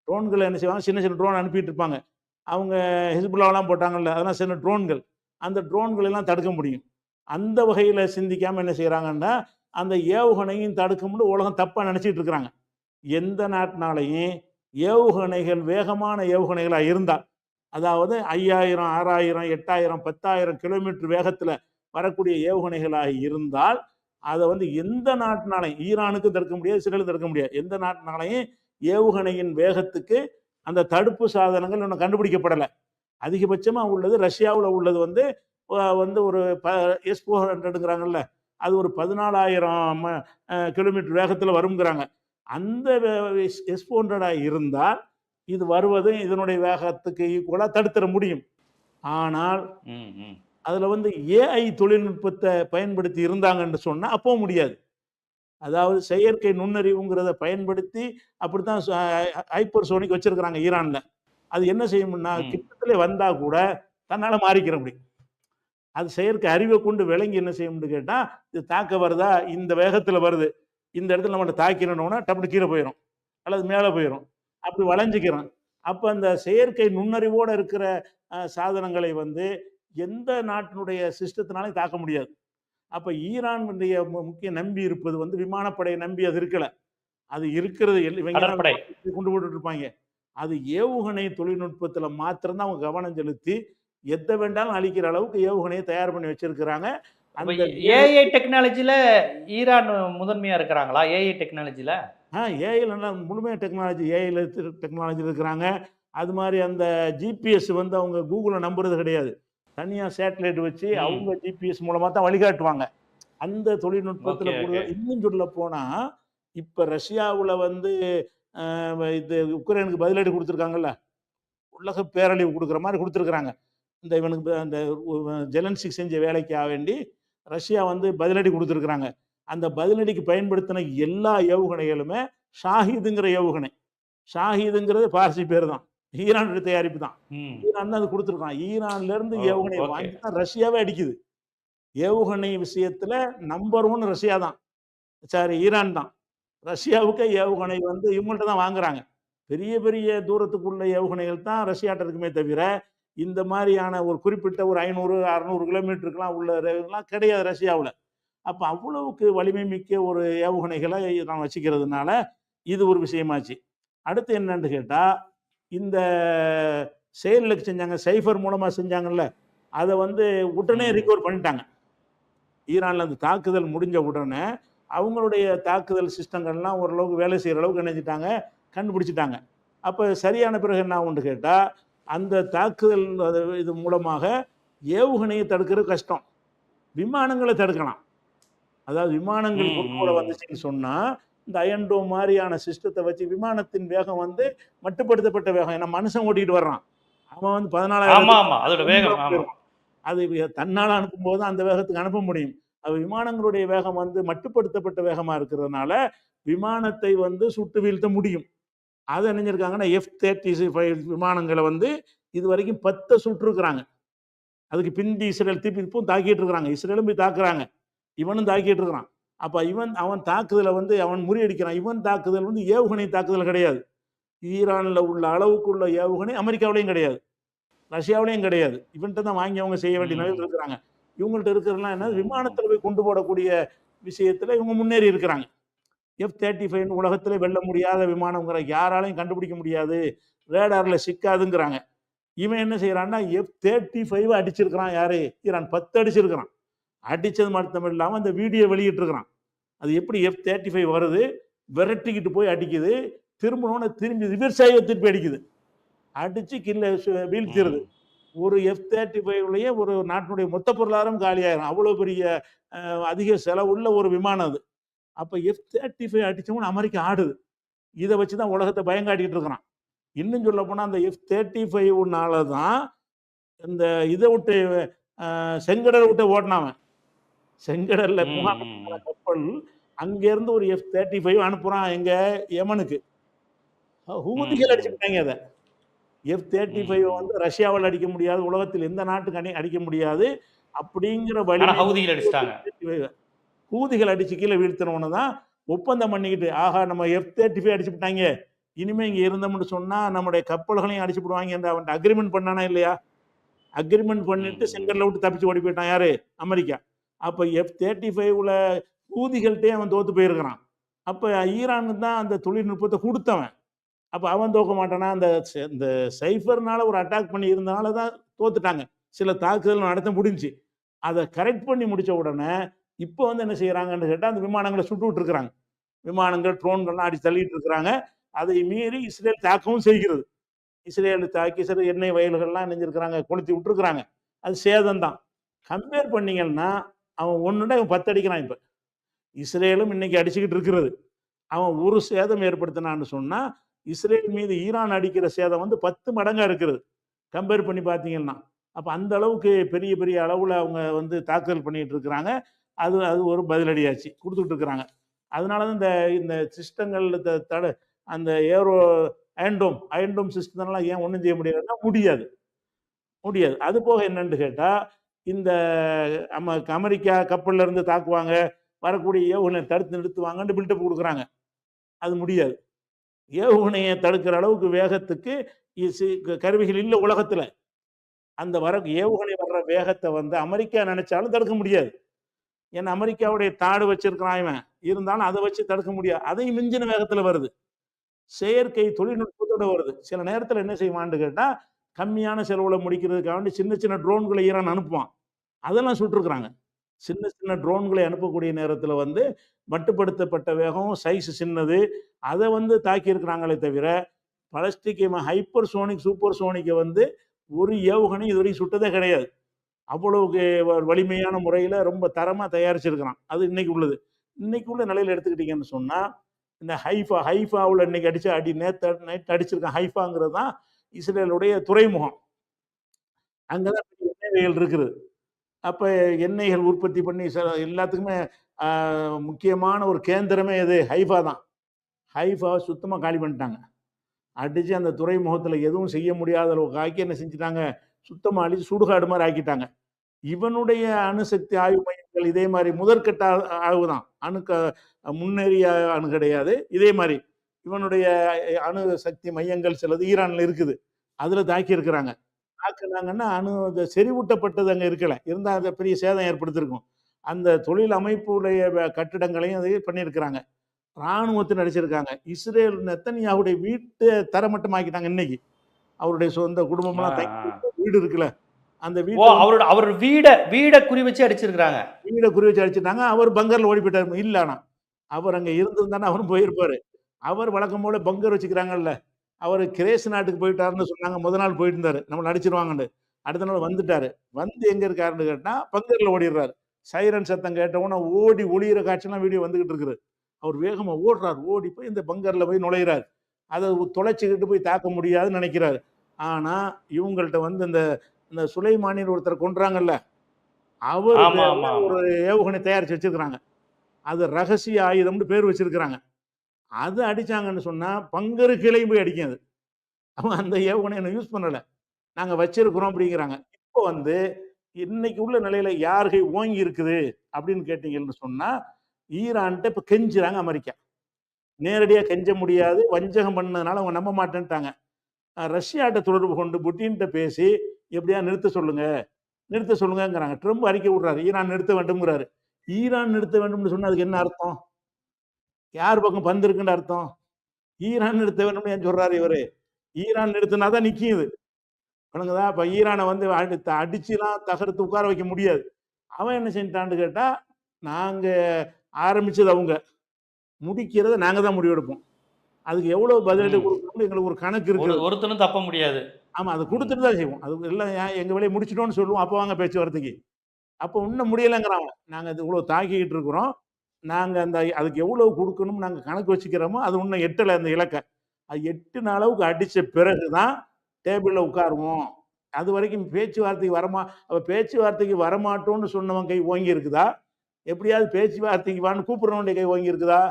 ட்ரோன்களை என்ன செய்வாங்க, சின்ன சின்ன ட்ரோன் அனுப்பிட்டு இருப்பாங்க. அவங்க ஹிஸ்புல்லாவெல்லாம் போட்டாங்கல்ல, அதெல்லாம் சின்ன ட்ரோன்கள். அந்த ட்ரோன்கள் எல்லாம் தடுக்க முடியும். அந்த வகையில் சிந்திக்காமல் என்ன செய்கிறாங்கன்னா, அந்த ஏவுகணையும் தடுக்கும்னு உலகம் தப்பாக நினச்சிட்டு இருக்கிறாங்க. எந்த நாட்டினாலையும் ஏவுகணைகள் வேகமான ஏவுகணைகளாக இருந்தால், அதாவது 5000, 6000, 8000, 10,000 கிலோமீட்டர் வேகத்தில் வரக்கூடிய ஏவுகணைகளாக இருந்தால் அதை வந்து எந்த நாட்டினாலையும், ஈரானுக்கும் தடுக்க முடியாது, இஸ்ரேலும் தடுக்க முடியாது, எந்த நாட்டினாலையும் ஏவுகணையின் வேகத்துக்கு அந்த தடுப்பு சாதனங்கள் இன்னும் கண்டுபிடிக்கப்படலை. அதிகபட்சமாக உள்ளது ரஷ்யாவில் உள்ளது வந்து ஒரு S-400ங்கிறாங்கல்ல, அது ஒரு 14,000 கிலோமீட்டர் வேகத்தில் வருங்கிறாங்க. அந்த S-400 இருந்தால் இது வருவது இதனுடைய வேகத்துக்கு ஈக்குவலாக தடுத்துட முடியும். ஆனால் அதில் வந்து AI தொழில்நுட்பத்தை பயன்படுத்தி இருந்தாங்கன்னு சொன்னால் அப்போ முடியாது. அதாவது செயற்கை நுண்ணறிவுங்கிறத பயன்படுத்தி அப்படித்தான் ஹைப்பர்சோனிக் வச்சிருக்கிறாங்க ஈரான்ல. அது என்ன செய்யும்னா ம். கிட்டத்திலே வந்தா கூட தன்னால மாறிக்கிற முடியும். அது செயற்கை அறிவை கொண்டு விளங்கி என்ன செய்யும்னு கேட்டா, இது தாக்க வருதா, இந்த வேகத்துல வருது. இந்த இடத்துல நம்மள தாக்கிரணும்னா டப்புனு கீழ போயிரும். அல்லது மேல போயிரும். அப்படி வளைஞ்சுக்கிறோம். அப்ப அந்த செயற்கை நுண்ணறிவோட இருக்கிற சாதனங்களை வந்து எந்த நாட்டினுடைய சிஸ்டத்தினாலும் தாக்க முடியாது. அப்ப ஈரானுடைய முக்கிய நம்பி இருப்பது வந்து விமானப்படையை நம்பி அது இருக்கல. அது இருக்கிறது இவங்க தான் கடற்படை. கொண்டு போட்டுட்டு இருப்பாங்க. அது ஏவுகணை தொழில்நுட்பத்துல மாத்திரம் தான் அவங்க கவனம் செலுத்தி, எத வேண்டாலும் அழிக்கிற அளவுக்கு ஏவுகணையை தயார் பண்ணி வச்சிருக்கிறாங்க. அப்ப அந்த ஏஐ டெக்னாலஜில ஈரான் முதன்மையா இருக்கிறாங்களா? ஏஐ டெக்னாலஜில? ஏஐல நல்லா முழுமையா ஏஐல டெக்னாலஜி இருக்கிறாங்க. அது மாரி அந்த ஜிபிஎஸ் வந்து அவங்க கூகுள நம்புறது கிடையாது. தனியா சேட்டலைட் வச்சு ம். அவங்க ஜிபிஎஸ் மூலமா தான் வழிகாட்டுவாங்க. அந்த தொழில்நுட்பத்துல ஓகே, ஓகே. கூடுதல் இன்னும் சொல்ல போனா, இப்ப ரஷ்யாவுல வந்து அ இது உக்ரைனுக்கு பதிலடி குடுத்துருக்காங்கல்ல. உலக பேரழிவு குடுக்குற மாரி குடுத்துருக்காங்க. இந்த இவனுக்கு அந்த ஜெலன்ஸ்கி செஞ்ச வேலைக்காக வேண்டி ரஷ்யா வந்து பதிலடி குடுத்துருக்காங்க. அந்த பதிலடிக்கு பயன்படுத்தின எல்லா ஏவுகணைகளுமே ஷாஹிதுங்கிற ஏவுகணை. ஷாஹிதுங்கிறது பார்சி பேரு தான். ஈரானுடைய தயாரிப்பு தான். ம். ஈரான் தான் அது குடுத்துருக்கான். ஈரான்ல இருந்து ஓ! ஏவுகணைய ஓகே. வாங்கி தான் ரஷ்யாவே அடிக்குது. ஏவுகணை விஷயத்துல நம்பர் 1 ரஷ்யா தான். சாரி ஈரான் தான். ரஷ்யாவுக்கு ஏவுகணை வந்து இவங்கள்ட்ட தான் வாங்குறாங்க. பெரிய பெரிய தூரத்துக்குள்ள ஏவுகணைகள் தான் ரஷ்யாட்ட இருக்குமே தவிர, இந்த மாரியான ஒரு குறிப்பிட்ட ஒரு 500, 600 கிலோமீட்டருக்குலாம் உள்ள இதெல்லாம் கிடையாது ரஷ்யாவுல. அப்ப அவ்வளவுக்கு வலிமை மிக்க ஒரு ஏவுகணைகள நான் வச்சுக்கிறதுனால, இது ஒரு விஷயமாச்சு. அடுத்து என்னன்னு கேட்டா, இந்த செயலுக்கு செஞ்சாங்க. சைஃபர் மூலமா செஞ்சாங்கல்ல, அத வந்து உடனே ம். ரிகவர் பண்ணிட்டாங்க. ஈரான்ல அந்த தாக்குதல் முடிஞ்ச உடனே, அவங்களுடைய தாக்குதல் சிஸ்டங்கள்லாம் ஓரளவுக்கு வேலை செய்ற அளவுக்கு என்ன செஞ்சுட்டாங்க, கண்டுபிடிச்சுட்டாங்க. அப்ப சரியான பிறகு என்ன ஆகும்னு கேட்டா, அந்த தாக்குதல் இது மூலமாக ஏவுகணைய தடுக்கிறது கஷ்டம். விமானங்கள தடுக்கலாம். அதாவது ம், விமானங்கள் குறுக்கோல ம். வந்துச்சுன்னு சொன்னா, இந்த அயன் டோம் மாரியான சிஸ்டத்த வச்சு விமானத்தின் வேகம் வந்து மட்டுப்படுத்தப்பட்ட வேகம். ஏன்னா மனுஷன் ஓட்டிட்டு வர்றான். அவன் வந்து 14,000 ஆமா, ஆமா. அதோட வேகம். ஆமா. போயிரும். அது தன்னால அனுப்பும்போது தான் அந்த வேகத்துக்கு அனுப்ப முடியும். அது விமானங்களுடைய வேகம் வந்து மட்டுப்படுத்தப்பட்ட வேகமா இருக்கிறதுனால, விமானத்தை வந்து சுட்டு வீழ்த்த முடியும். அத என்ன செஞ்சிருக்காங்கன்னா, F-35 விமானங்கள வந்து இதுவரைக்கும் 10 சுட்டுருக்காங்க. அதுக்கு பிந்தி இஸ்ரேல் திருப்பி இப்பவும் தாக்கிட்டு இருக்கிறாங்க. இஸ்ரேலும் போய் தாக்குறாங்க. இவனும் தாக்கிட்டு இருக்கிறான். அப்ப அவன் தாக்குதல வந்து அவன் முறியடிக்கிறான். இவன் தாக்குதல் வந்து ஏவுகணை தாக்குதல் கிடையாது. ஈரான்ல உள்ள அளவுக்கு உள்ள ஏவுகணை அமெரிக்காவிலயும் கிடையாது. ரஷ்யாவிலயும் கிடையாது. இவன்ட்ட தான் வாங்கி அவங்க செய்ய வேண்டிய நிலையில ம். இருக்கிறாங்க. இவங்கள்ட்ட இருக்கிறதெல்லாம் என்ன ம். விமானத்துல போய் கொண்டு போடக்கூடிய விஷயத்துல இவங்க முன்னேறி இருக்கிறாங்க. F-35 உலகத்திலே வெல்ல முடியாத விமானம்ங்கிற யாராலையும் கண்டுபிடிக்க முடியாது. ரேடார்ல சிக்காதுங்கிறாங்க. இவன் என்ன செய்றான்னா, F-35 அடிச்சிருக்கிறான் யாரு? ஈரான் 10 அடிச்சிருக்கிறான். அடிச்சது மட்டும் இல்லாம அந்த வீடியோ வெளியிட்டிருக்கிறான். அது எப்படி F-35 வருது, விரட்டிக்கிட்டு போய் அடிக்குது. திரும்புனோனே திரும்பி ரிவர்ஸ் ஆயி திருப்பி அடிக்குது. அடிச்சு கீழ வீழ்த்திருது. ம். ஒரு F-35லயே ஒரு நாட்டினுடைய மொத்த பொருளாதாரம் காலியாயிரும். அவ்வளோ பெரிய அதிக செலவுள்ள ஒரு விமானம் அது. அப்ப F-35 அடிச்சவன அமெரிக்கா ஆடுது. இத வச்சு தான் உலகத்த பயங்காட்டிட்டு இருக்கிறான். இன்னும் சொல்லப்போனா அந்த F-35னால தான் இந்த இத விட்டு செங்கடல விட்டு ஓடுனான் அவன். செங்கடல்ல ம், முகாமிட்டுருக்கிற ம். கப்பல் அங்கேருந்து ஒரு F-35 அனுப்புறான் எங்க யெமனுக்கு. ஹூதிகள் ம், அடிச்சுட்டாங்க அத. F-35 ம். வந்து ரஷ்யாவால அடிக்க முடியாது. உலகத்தில் எந்த நாட்டுக்கு அடிக்க முடியாது. அப்படிங்கிற ஆனா வலிமை ஹவுதிகள் அடிச்சுட்டாங்க. F-35 ஹூதிகள் அடிச்சு கீழ வீழ்த்தினவன தான் ஒப்பந்தம் பண்ணிக்கிட்டு, ஆஹா நம்ம F-35 அடிச்சுப்புட்டாய்ங்க. இனிமே இங்க இருந்தோம்னு சொன்னா நம்முடைய கப்பல்களையும் அடிச்சுப்புடுவாங்க என்று அவன்ட்ட அக்ரீமெண்ட் பண்ணானா இல்லையா? அக்ரீமெண்ட் பண்ணிட்டு ம். செங்கடல விட்டு தப்பிச்சு ஓடி போயிட்டான் யாரு? அமெரிக்கா. அப்ப F-35ல ஹூதிகள்ட்டயே அவன் தோத்து போயிருக்கிறான். அப்ப ஈரானுக்கு தான் அந்த தொழில்நுட்பத்த குடுத்தவன். அப்ப அவன் தோக்க மாட்டானா? இந்த சைஃபர்னால ஒரு அட்டாக் பண்ணி இருந்தனால தான் தோத்துட்டாங்க. சில தாக்குதல் நடத்த முடிஞ்சுச்சு. அத கரெக்ட் பண்ணி முடிச்ச உடனே, இப்ப வந்து என்ன செய்றாங்கன்னு கேட்டா, அந்த விமானங்கள சுட்டு விட்டுருக்காங்க. விமானங்கள், ட்ரோன்கள்லாம் அடிச்சு தள்ளிட்டு இருக்கிறாங்க. அதை மீறி இஸ்ரேல் தாக்கவும் செய்கிறது. இஸ்ரேல் தாக்கி சில எண்ணெய் வயல்கள்லாம் என்ன செஞ்சிருக்கிறாங்க, கொளுத்தி விட்டுருக்கிறாங்க. அது சேதம் தான். கம்பேர் பண்ணீங்கன்னா, அவன் 1ன்னா இவன் 10 அடிக்கிறான் இப்ப. இஸ்ரேலும் இன்னைக்கு அடிச்சுக்கிட்டு இருக்கிறது. அவன் ஒரு சேதம் ஏற்படுத்தினான்னு சொன்னா, இஸ்ரேல் மீது ஈரான் அடிக்கிற சேதம் வந்து 10 மடங்கா இருக்கிறது. கம்பேர் பண்ணி பார்த்தீங்கன்னா. அப்ப அந்த அளவுக்கு பெரிய பெரிய அளவுல அவங்க வந்து தாக்குதல் பண்ணிட்டு இருக்கிறாங்க. அது அது ஒரு பதிலடியாச்சு. குடுத்துட்டு இருக்கிறாங்க. அதனால தான் இந்த இந்த சிஸ்டங்கள் தட அந்த ஏரோ அயன்டோம் சிஸ்டம்லாம் ஏன் ஒன்றும் செய்ய முடியாதுன்னா முடியாது முடியாது. அது போக என்னன்னு கேட்டா, இந்த அமெரிக்கா கப்பல்ல இருந்து தாக்குவாங்க, வரக்கூடிய ஏவுகணைய தடுத்து நிறுத்துவாங்கன்னு பில்டப் குடுக்குறாங்க. அது முடியாது. ஏவுகணைய தடுக்கிற அளவுக்கு வேகத்துக்கு கருவிகள் இல்ல உலகத்துல. அந்த ஏவுகணை வர்ற வேகத்த வந்து அமெரிக்கா நெனச்சாலும் தடுக்க முடியாது. ஏன்னா அமெரிக்காவுடைய தாடு வச்சிருக்கிறான் இவன். இருந்தாலும் அத வச்சு தடுக்க முடியாது. அதையும் மிஞ்சின வேகத்துல வருது. செயற்கை தொழில்நுட்பத்தோட வருது. சில நேரத்துல என்ன செய்வான்னு கேட்டா, கம்மியான செலவுல முடிக்கிறதுக்காக வேண்டி சின்ன சின்ன ட்ரோன்கள ஈரான் அனுப்புவான். அதெல்லாம் சுட்டுருக்குறாங்க. சின்ன சின்ன ட்ரோன்களை அனுப்பக்கூடிய நேரத்துல வந்து மட்டுப்படுத்தப்பட்ட வேகம், சைஸ் சின்னது. அத வந்து தாக்கியிருக்கிறாங்களே தவிர, பாலிஸ்டிக் ஹைப்பர்சோனிக், சூப்பர்சோனிக்க வந்து ஒரு ஏவுகணை இதுவரைக்கும் சுட்டதே கிடையாது. அவ்வளவுக்கு வலிமையான முறையில ரொம்ப தரமா தயாரிச்சிருக்கிறான். அது இன்னைக்கு உள்ளது. இன்னைக்கு உள்ள நிலையில எடுத்துக்கிட்டீங்கன்னு சொன்னா, இந்த ஹைஃபாவுல இன்னைக்கு அடிச்ச அடி நேத்து அடிச்சிருக்கான். ஹைஃபாங்கிறது தான் இஸ்ரேலுடைய துறைமுகம். அங்க தான் பெரிய எண்ணெய்கள் இருக்குது. அப்ப எண்ணெய்கள் உற்பத்தி பண்ணி எல்லாத்துக்குமே அ முக்கியமான ஒரு கேந்திரமே எது? ஹைஃபா தான். ஹைஃபாவ சுத்தமா காலி பண்ணிட்டாங்க. அடிச்சு அந்த துறைமுகத்துல எதுவும் செய்ய முடியாத அளவுக்கு ஆக்கி என்ன செஞ்சுட்டாங்க? சுத்தமா அழிச்சு சுடுகாடு மாரி ஆக்கிட்டாங்க. இவனுடைய அணுசக்தி ஆய்வு மையங்கள் இதே மாரி முதற்கட்ட ஆய்வு தான். முன்னேறிய அணு கிடையாது. இதே மாரி இவனுடைய அணு சக்தி மையங்கள் சிலது ஈரான்ல இருக்குது. அதுல தாக்கியிருக்கிறாங்க. தாக்குனாங்கன்னா செறிவூட்டப்பட்டது அங்க இருக்கல. இருந்தா அது பெரிய சேதம் ஏற்படுத்தியிருக்கும். அந்த தொழில் அமைப்புடைய கட்டிடங்களையும் அதை பண்ணியிருக்கிறாங்க. ராணுவத்தினர் அடிச்சிருக்காங்க. இஸ்ரேல் நெத்தனியாவுடைய வீட்ட தரைமட்டமாக்கிட்டாங்க இன்னைக்கு. அவருடைய சொந்த ஆ, குடும்பம்லாம் ஆ. வீடு இருக்குல்ல, அந்த ஓ! வீட்ட வந்து அவர் வீட குறி வச்சு அடிச்சிருக்கிறாங்க. வீட குறி வச்சு அடிச்சுட்டாங்க. அவர் பங்கர்ல ஓடி போயிட்டாரு. இல்ல ஆனா. அவர் அங்க இருந்திருந்தாருன்னா அவரும் போயிருப்பாரு. அவர் வழக்கம் போல பங்கர் வச்சுக்கிறாங்கல்ல. அவரு கிரேஸ் நாட்டுக்கு போயிட்டாருன்னு சொன்னாங்க. மொத நாள் போயிருந்தாரு. நம்மள அடிச்சுருவாங்கன்னு. அடுத்த நாள் வந்துட்டாரு. வந்து எங்க இருக்காருன்னு கேட்டா, பங்கர்ல ஓடிடுறாரு. சைரன் சத்தம் கேட்ட உடனே ஓடி ஒளியிற காட்சிலாம் வீடியோ வந்துகிட்டு இருக்குது. அவர் வேகமா ஓடுறாரு. ஓடி போய் இந்த பங்கர்ல போய் நுழையிறாரு. அத தொலைச்சுக்கிட்டு போய் தாக்க முடியாதுன்னு நெனைக்கிறாரு. ஆனா, இவங்கள்ட்ட வந்து இந்த இந்த சுலைமானின்னு ஒருத்தர கொன்றாங்கல்ல, அவரு ஆமா, பேர்ல ஆமா, ஆமா. ஒரு ஏவுகணை தயாரிச்சு வச்சிருக்கிறாங்க. அது ரகசிய ஆயுதம்னு பேர் வச்சிருக்கிறாங்க. அத அடிச்சாங்கன்னு சொன்னா, பங்கரு கீழயும் போய் அடிக்கும் அது. அவங்க அந்த ஏவுகணைய இன்னும் யூஸ் பண்ணல. நாங்க வச்சிருக்கிறோம் அப்படிங்கிறாங்க. இப்போ வந்து இன்னைக்கு உள்ள நிலையில யார் கை ஓங்கி இருக்குது அப்படின்னு கேட்டீங்கன்னு சொன்னா, ஈரான்ட்ட இப்ப கெஞ்சுறாங்க அமெரிக்கா. நேரடியா கெஞ்ச முடியாது. வஞ்சகம் பண்ணதுனால அவங்க நம்ப மாட்டேன்ட்டாங்க. ரஷ்யாட்ட தொடர்பு கொண்டு புட்டின்ட்ட பேசி, எப்படியா நிறுத்த சொல்லுங்க. நிறுத்த சொல்லுங்கங்கிறாங்க. ட்ரம்ப் அறிக்கை விடுறாரு. ஈரான் நிறுத்த வேண்டும்ங்கிறாரு. ஈரான் நிறுத்த வேண்டும்னு சொன்னா அதுக்கு என்ன அர்த்தம்? யார் பக்கம் பந்து இருக்குன்னு அர்த்தம்? ஈரான் நிறுத்த வேண்டும்னு ஏன் சொல்றாரு இவரு? ஈரான் நிறுத்தினா தான் நிக்கும் இது. விளங்குதா? அப்ப ஈரான வந்து அடிச்சுலாம் தகர்த்து உட்கார வைக்க முடியாது. அவன் என்ன செஞ்சுட்டான்னு கேட்டா, நாங்க ஆரம்பிச்சது அவங்க. முடிக்கிறத நாங்க தான் முடிவெடுப்போம். அதுக்கு எவ்வளவு பதிலடி ம். குடுக்கணும்னு எங்களுக்கு ஒரு கணக்கு இருக்குது. ஒருத்தனும் தப்ப முடியாது. ஆமா. அத ம். குடுத்துட்டு தான் செய்வோம். அது எல்லாம் எங்க வேலைய முடிச்சுட்டோம்னு சொல்லுவோம். அப்ப வாங்க பேச்சுவார்த்தைக்கு. அப்ப இன்னும் முடியலங்கிறான் அவன். நாங்க அது இவ்வளவு தாக்கிக்கிட்டு இருக்கிறோம். நாங்க அதுக்கு எவ்வளவு குடுக்கணும்னு நாங்க கணக்கு வச்சுக்கிறோமோ, அது இன்னும் எட்டல அந்த இலக்க. அது எட்டுன அளவுக்கு அடிச்ச பிறகு தான் டேபிள்ல உட்காருவோம். அதுவரைக்கும் பேச்சுவார்த்தைக்கு அப்ப பேச்சுவார்த்தைக்கு வரமாட்டோம்னு சொன்னவன் கை ஓங்கி இருக்குதா? எப்படியாவது பேச்சுவார்த்தைக்கு வான்னு கூப்பிடுறவனுடைய கை ஓங்கி இருக்குதா?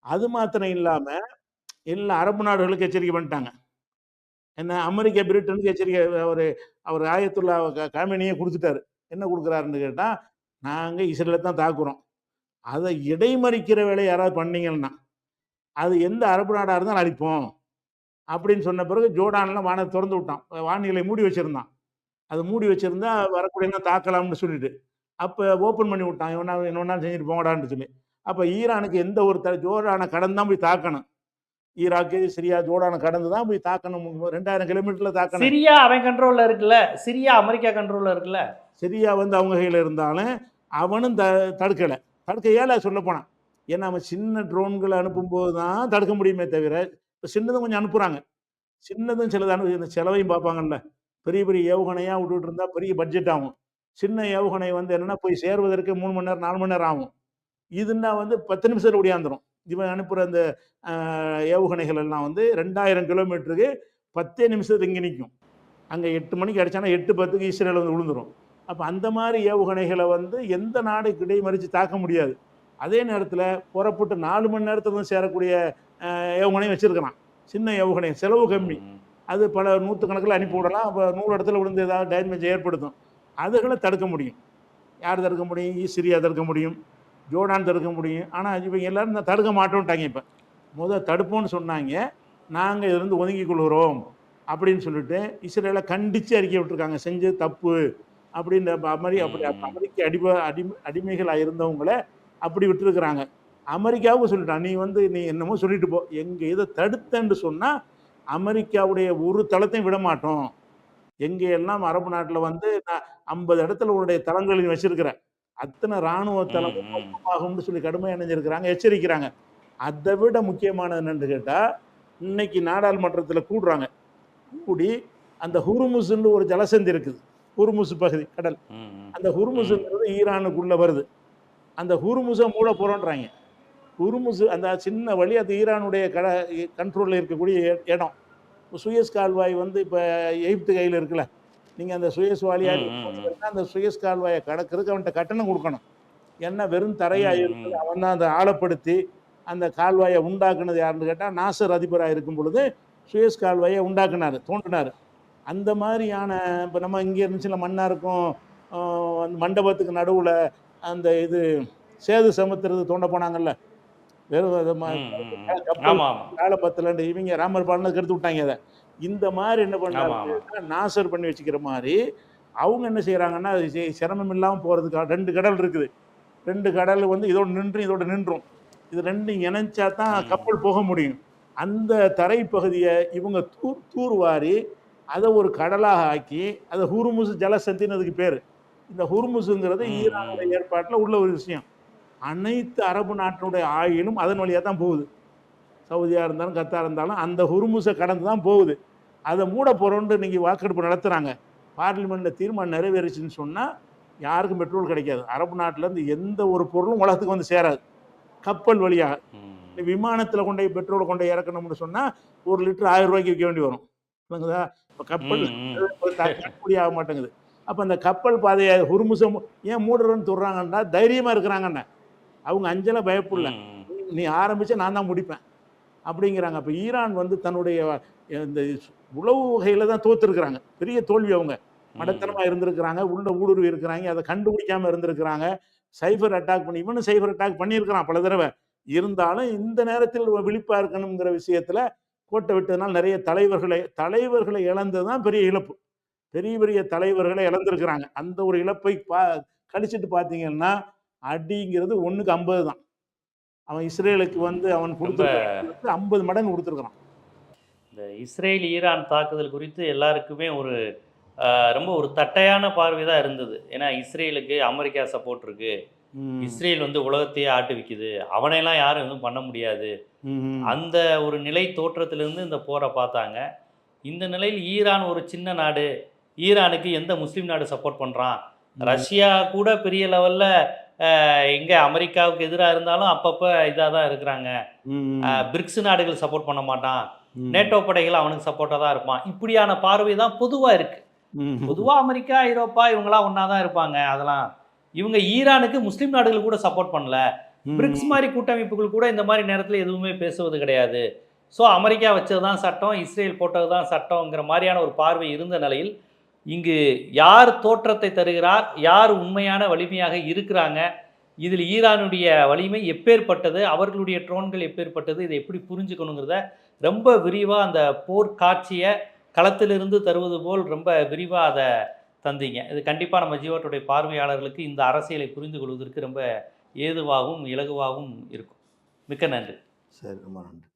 அது மாத்திரம் இல்லாம, எல்லா அரபு நாடுகளுக்கு எச்சரிக்கை பண்ணிட்டாங்க. என்ன அமெரிக்கா, பிரிட்டனுக்கு எச்சரிக்கை அவர் ஆயத்துல்லா காமெனியே குடுத்துட்டாரு. என்ன குடுக்குறாருன்னு கேட்டா, நாங்க இஸ்ரேல தான் தாக்குறோம். அத இடைமறிக்கிற வேலைய யாராவது பண்ணீங்கன்னா, அது எந்த அரபு நாடா இருந்தாலும் அழிப்போம். அப்படின்னு சொன்ன பிறகு ஜோர்டான்லாம் வானத்த தொறந்து விட்டான். வான்நிலை மூடி வச்சிருந்தான். அது மூடி வச்சிருந்தா வரக்கூடியவன தாக்கலாம்னு சொல்லிட்டு. அப்ப ஓப்பன் பண்ணி விட்டான். என்ன வேணாலும் செஞ்சுட்டு போங்கடான்னு சொல்லி. அப்ப ஈரானுக்கு எந்த ஒரு ஜோர்டான கடந்து தான் போய் தாக்கணும். ஈராக்கு, சிரியா, ஜோர்டான கடந்து தான் போய் தாக்கணும். 2000 கிலோமீட்டர்ல தாக்கணும். சிரியா அவன் கண்ட்ரோல்ல இருக்குல்ல. சிரியா அமெரிக்கா கண்ட்ரோல்ல இருக்குல்ல. சிரியா வந்து அவங்க கையில இருந்தாலும், அவனும் தடுக்கல. தடுக்க இயலாது சொல்லப்போனா. ஏன்னா, அவன் சின்ன ட்ரோன்கள அனுப்பும்போது தான் தடுக்க முடியுமே தவிர, இப்ப சின்னதும் கொஞ்சம் அனுப்புறாங்க. சின்னதும் சிலது இந்த செலவையும் பார்ப்பாங்கல்ல. பெரிய பெரிய ஏவுகணையா விட்டுட்டு இருந்தா பெரிய பட்ஜெட் ஆகும். சின்ன ஏவுகணை வந்து என்னன்னா, போய் சேர்வதற்கு 3 மணி நேரம், 4 மணி நேரம் ஆகும். இதுன்னா வந்து 10 நிமிஷத்துல ஒடியாந்துரும். இவன் அனுப்புற அந்த அ ஏவுகணைகள் எல்லாம் வந்து 2000 கிலோமீட்டருக்கு 10 நிமிஷத்துல இங்க நிக்கும். அங்க 8 மணிக்கு அடிச்சானா 8:10க்கு இஸ்ரேல் வந்து விழுந்துரும். அப்ப அந்த மாரி ஏவுகணைகள வந்து எந்த நாடு இடைமறிச்சு தாக்க முடியாது. அதே நேரத்தில் புறப்பட்டு 4 மணி நேரத்தில் வந்து சேரக்கூடிய ஏவுகணையும் வச்சுருக்கிறான். சின்ன ஏவுகணை, செலவு கம்மி. அது பல நூற்றுக்கணக்கில் அனுப்பி விடலாம். அப்போ 100 இடத்துல விழுந்து ஏதாவது டேமேஜ் ஏற்படுத்தும். அதுகளை தடுக்க முடியும். யார் தடுக்க முடியும்? சிரியா தடுக்க முடியும், ஜோர்டான் தடுக்க முடியும். ஆனால் இவங்க எல்லாரும் இந்த தடுக்க மாட்டோம்ட்டாங்க. இப்போ தடுப்போம்னு சொன்னாங்க, நாங்கள் இதிலிருந்து ஒதுங்கிக் கொள்கிறோம் அப்படின்னு சொல்லிட்டு இஸ்ரேலை கண்டித்து அறிக்கை விட்டுருக்காங்க. செஞ்சது தப்பு அப்படின்னு. அமெரிக்க அடிமைகளாக இருந்தவங்கள அப்படி விட்டுருக்குறாங்க. அமெரிக்காவுக்கு சொல்லிட்டான், நீ என்னமோ சொல்லிட்டு போ, எங்கள் இதை தடுத்தேன்னு சொன்னால் அமெரிக்காவுடைய ஒரு தளத்தையும் விட மாட்டோம். எங்கே எல்லாம் அரபு நாட்டில் வந்து நான் 50 இடத்துல உன்னுடைய தளங்களையும் வச்சிருக்கிறேன், அத்தனை இராணுவ தளமும் ஆகும்னு சொல்லி கடுமையாக இணைஞ்சிருக்கிறாங்க, எச்சரிக்கிறாங்க. அதை விட முக்கியமானது என்னன்னு கேட்டால், இன்னைக்கு நாடாளுமன்றத்தில் கூடுறாங்க. கூடி அந்த ஹுர்முஸ்ன்னு ஒரு ஜலசந்தி இருக்குது, ஹுர்முஸ் பகுதி கடல். அந்த ஹுர்முஸ்ங்கிறது ஈரானுக்குள்ளே வருது. அந்த ஹுர்முஸை மூட போகிறோன்றாங்க. ஹுர்முஸ் அந்த சின்ன வழி, அது ஈரானுடைய கண்ட்ரோலில் இருக்கக்கூடிய இடம். சுயஸ் கால்வாய் வந்து இப்போ எகிப்து கையில் இருக்குல்ல, நீங்கள் அந்த சுயஸ் வாலியாக அந்த சுயஸ் கால்வாயை கடக்கிறதுக்கு அவன்கிட்ட கட்டணம் கொடுக்கணும். ஏன்னா வெறும் தரையாக இருக்குது. அவன் தான் அதை ஆழப்படுத்தி அந்த கால்வாயை உண்டாக்குனது யாருன்னு கேட்டால், நாசர் அதிபராக இருக்கும் பொழுது சுயஸ் கால்வாயை உண்டாக்குனார், தோன்றினார். அந்த மாதிரியான இப்போ நம்ம இங்கே இருந்துச்சுல மண்ணாக இருக்கும், அந்த மண்டபத்துக்கு நடுவில் அந்த இது சேது சமுத்திரது தோண்ட போனாங்கல்ல, வெறும் வேலை பத்தலண்டு இவங்க ராமர் பாலனுக்கு எடுத்து விட்டாங்க. அதை இந்த மாதிரி என்ன பண்ணாங்க, நாசர் பண்ணி வச்சுக்கிற மாதிரி அவங்க என்ன செய்கிறாங்கன்னா, அது சிரமம் இல்லாமல் போகிறதுக்காக 2 கடல் இருக்குது. 2 கடல் வந்து இதோட நின்றும். இது 2 இணைச்சா தான் கப்பல் போக முடியும். அந்த தரைப்பகுதியை இவங்க தூர்வாரி அதை ஒரு கடலாக ஆக்கி, அதை ஹுர்முஸ் ஜலசந்தின்னு அதுக்கு பேர். இந்த ஹுர்முஸுங்கிறது ஈரானுடைய ஏற்பாட்டில் உள்ள ஒரு விஷயம். அனைத்து அரபு நாட்டினுடைய ஆயிலும் அதன் வழியாக தான் போகுது. சவுதியாக இருந்தாலும் கத்தார் இருந்தாலும் அந்த ஹுர்முஸை கடந்து தான் போகுது. அதை மூட போகிறோன்ட்டு இன்றைக்கி வாக்கெடுப்பு நடத்துகிறாங்க. பார்லிமெண்ட்டில் தீர்மானம் நிறைவேறிச்சுன்னு சொன்னால் யாருக்கும் பெட்ரோல் கிடைக்காது. அரபு நாட்டிலேருந்து எந்த ஒரு பொருளும் உலகத்துக்கு வந்து சேராது கப்பல் வழியாக. விமானத்தில் கொண்டு போய் பெட்ரோலை கொண்டு இறக்கணும்னு சொன்னால் 1 லிட்டர் 1000 ரூபாய்க்கு விற்க வேண்டி வரும். இப்போ கப்பல் கூடி ஆக மாட்டேங்குது. அப்போ அந்த கப்பல் பாதையை ஹுர்முஸை ஏன் மூடுறன்னு சொல்கிறாங்கன்னா, தைரியமாக இருக்கிறாங்கண்ணே. அவங்க அஞ்சலை பயப்படல, நீ ஆரம்பித்து நான் தான் முடிப்பேன் அப்படிங்கிறாங்க. அப்போ ஈரான் வந்து தன்னுடைய இந்த உளவு வகையில் தான் தோற்றுருக்குறாங்க. பெரிய தோல்வி. அவங்க மடத்தனமாக இருந்திருக்கிறாங்க, உள்ள ஊடுருவி இருக்கிறாங்க, அதை கண்டுபிடிக்காமல் இருந்திருக்கிறாங்க. சைபர் அட்டாக் பண்ணி இவனும் சைபர் அட்டாக் பண்ணியிருக்கிறான் பல தடவை. இருந்தாலும் இந்த நேரத்தில் விழிப்பாக இருக்கணுங்கிற விஷயத்தில் கோட்டை விட்டதுனால நிறைய தலைவர்களை இழந்தது தான் பெரிய இழப்பு. பெரிய தலைவர்களை இழந்திருக்கிறாங்க. அந்த ஒரு இழப்பை கழிச்சிட்டு பார்த்தீங்கன்னா, அடிங்கிறது 1க்கு 50 தான். அவன் இஸ்ரேலுக்கு வந்து அவன் கொடுத்துருக்க 50 மடங்கு கொடுத்துருக்குறான். இந்த இஸ்ரேல் ஈரான் தாக்குதல் குறித்து எல்லாருக்குமே ரொம்ப ஒரு தட்டையான பார்வை தான் இருந்தது. ஏன்னா இஸ்ரேலுக்கு அமெரிக்கா சப்போர்ட் இருக்கு, இஸ்ரேல் வந்து உலகத்தையே ஆட்டுவிக்குது, அவனையெல்லாம் யாரும் எதுவும் பண்ண முடியாது, அந்த ஒரு நிலை தோற்றத்திலிருந்து இந்த போரை பார்த்தாங்க. இந்த நிலையில் ஈரான் ஒரு சின்ன நாடு, ஈரானுக்கு எந்த முஸ்லீம் நாடு சப்போர்ட் பண்ணுறான்? ரஷ்யா கூட பெரிய லெவலில் எங்கே அமெரிக்காவுக்கு எதிராக இருந்தாலும் அப்பப்போ இதாக தான் இருக்கிறாங்க. பிரிக்ஸ் நாடுகள் சப்போர்ட் பண்ண மாட்டான், நேட்டோ படைகள் அவனுக்கு சப்போர்ட்டாக தான் இருப்பான். இப்படியான பார்வை தான் பொதுவாக இருக்குது. பொதுவாக அமெரிக்கா, ஐரோப்பா இவங்களாம் ஒன்றா தான் இருப்பாங்க. அதெல்லாம் இவங்க ஈரானுக்கு முஸ்லீம் நாடுகள் கூட சப்போர்ட் பண்ணல, பிரிக்ஸ் மாதிரி கூட்டமைப்புகள் கூட இந்த மாதிரி நேரத்தில் எதுவுமே பேசுவது கிடையாது. ஸோ அமெரிக்கா வச்சது தான் சட்டம், இஸ்ரேல் போட்டது தான் சட்டங்கிற மாதிரியான ஒரு பார்வை இருந்த நிலையில், இங்கு யார் தோற்றத்தை தருகிறார், யார் உண்மையான வலிமையாக இருக்கிறாங்க, இதில் ஈரானுடைய வலிமை எப்பேற்பட்டது, அவர்களுடைய ட்ரோன்கள் எப்பேற்பட்டது, இதை எப்படி புரிஞ்சுக்கணுங்கிறத ரொம்ப விரிவாக அந்த போர் காட்சியை களத்திலிருந்து தருவது போல் ரொம்ப விரிவாக அதை தந்தீங்க. இது கண்டிப்பாக நம்ம ஜீவாட்டுடைய பார்வையாளர்களுக்கு இந்த அரசியலை புரிந்து கொள்வதற்கு ரொம்ப ஏதுவாகவும் இலகுவாகவும் இருக்கும். மிக்க நன்றி. சரி, ரொம்ப நன்றி.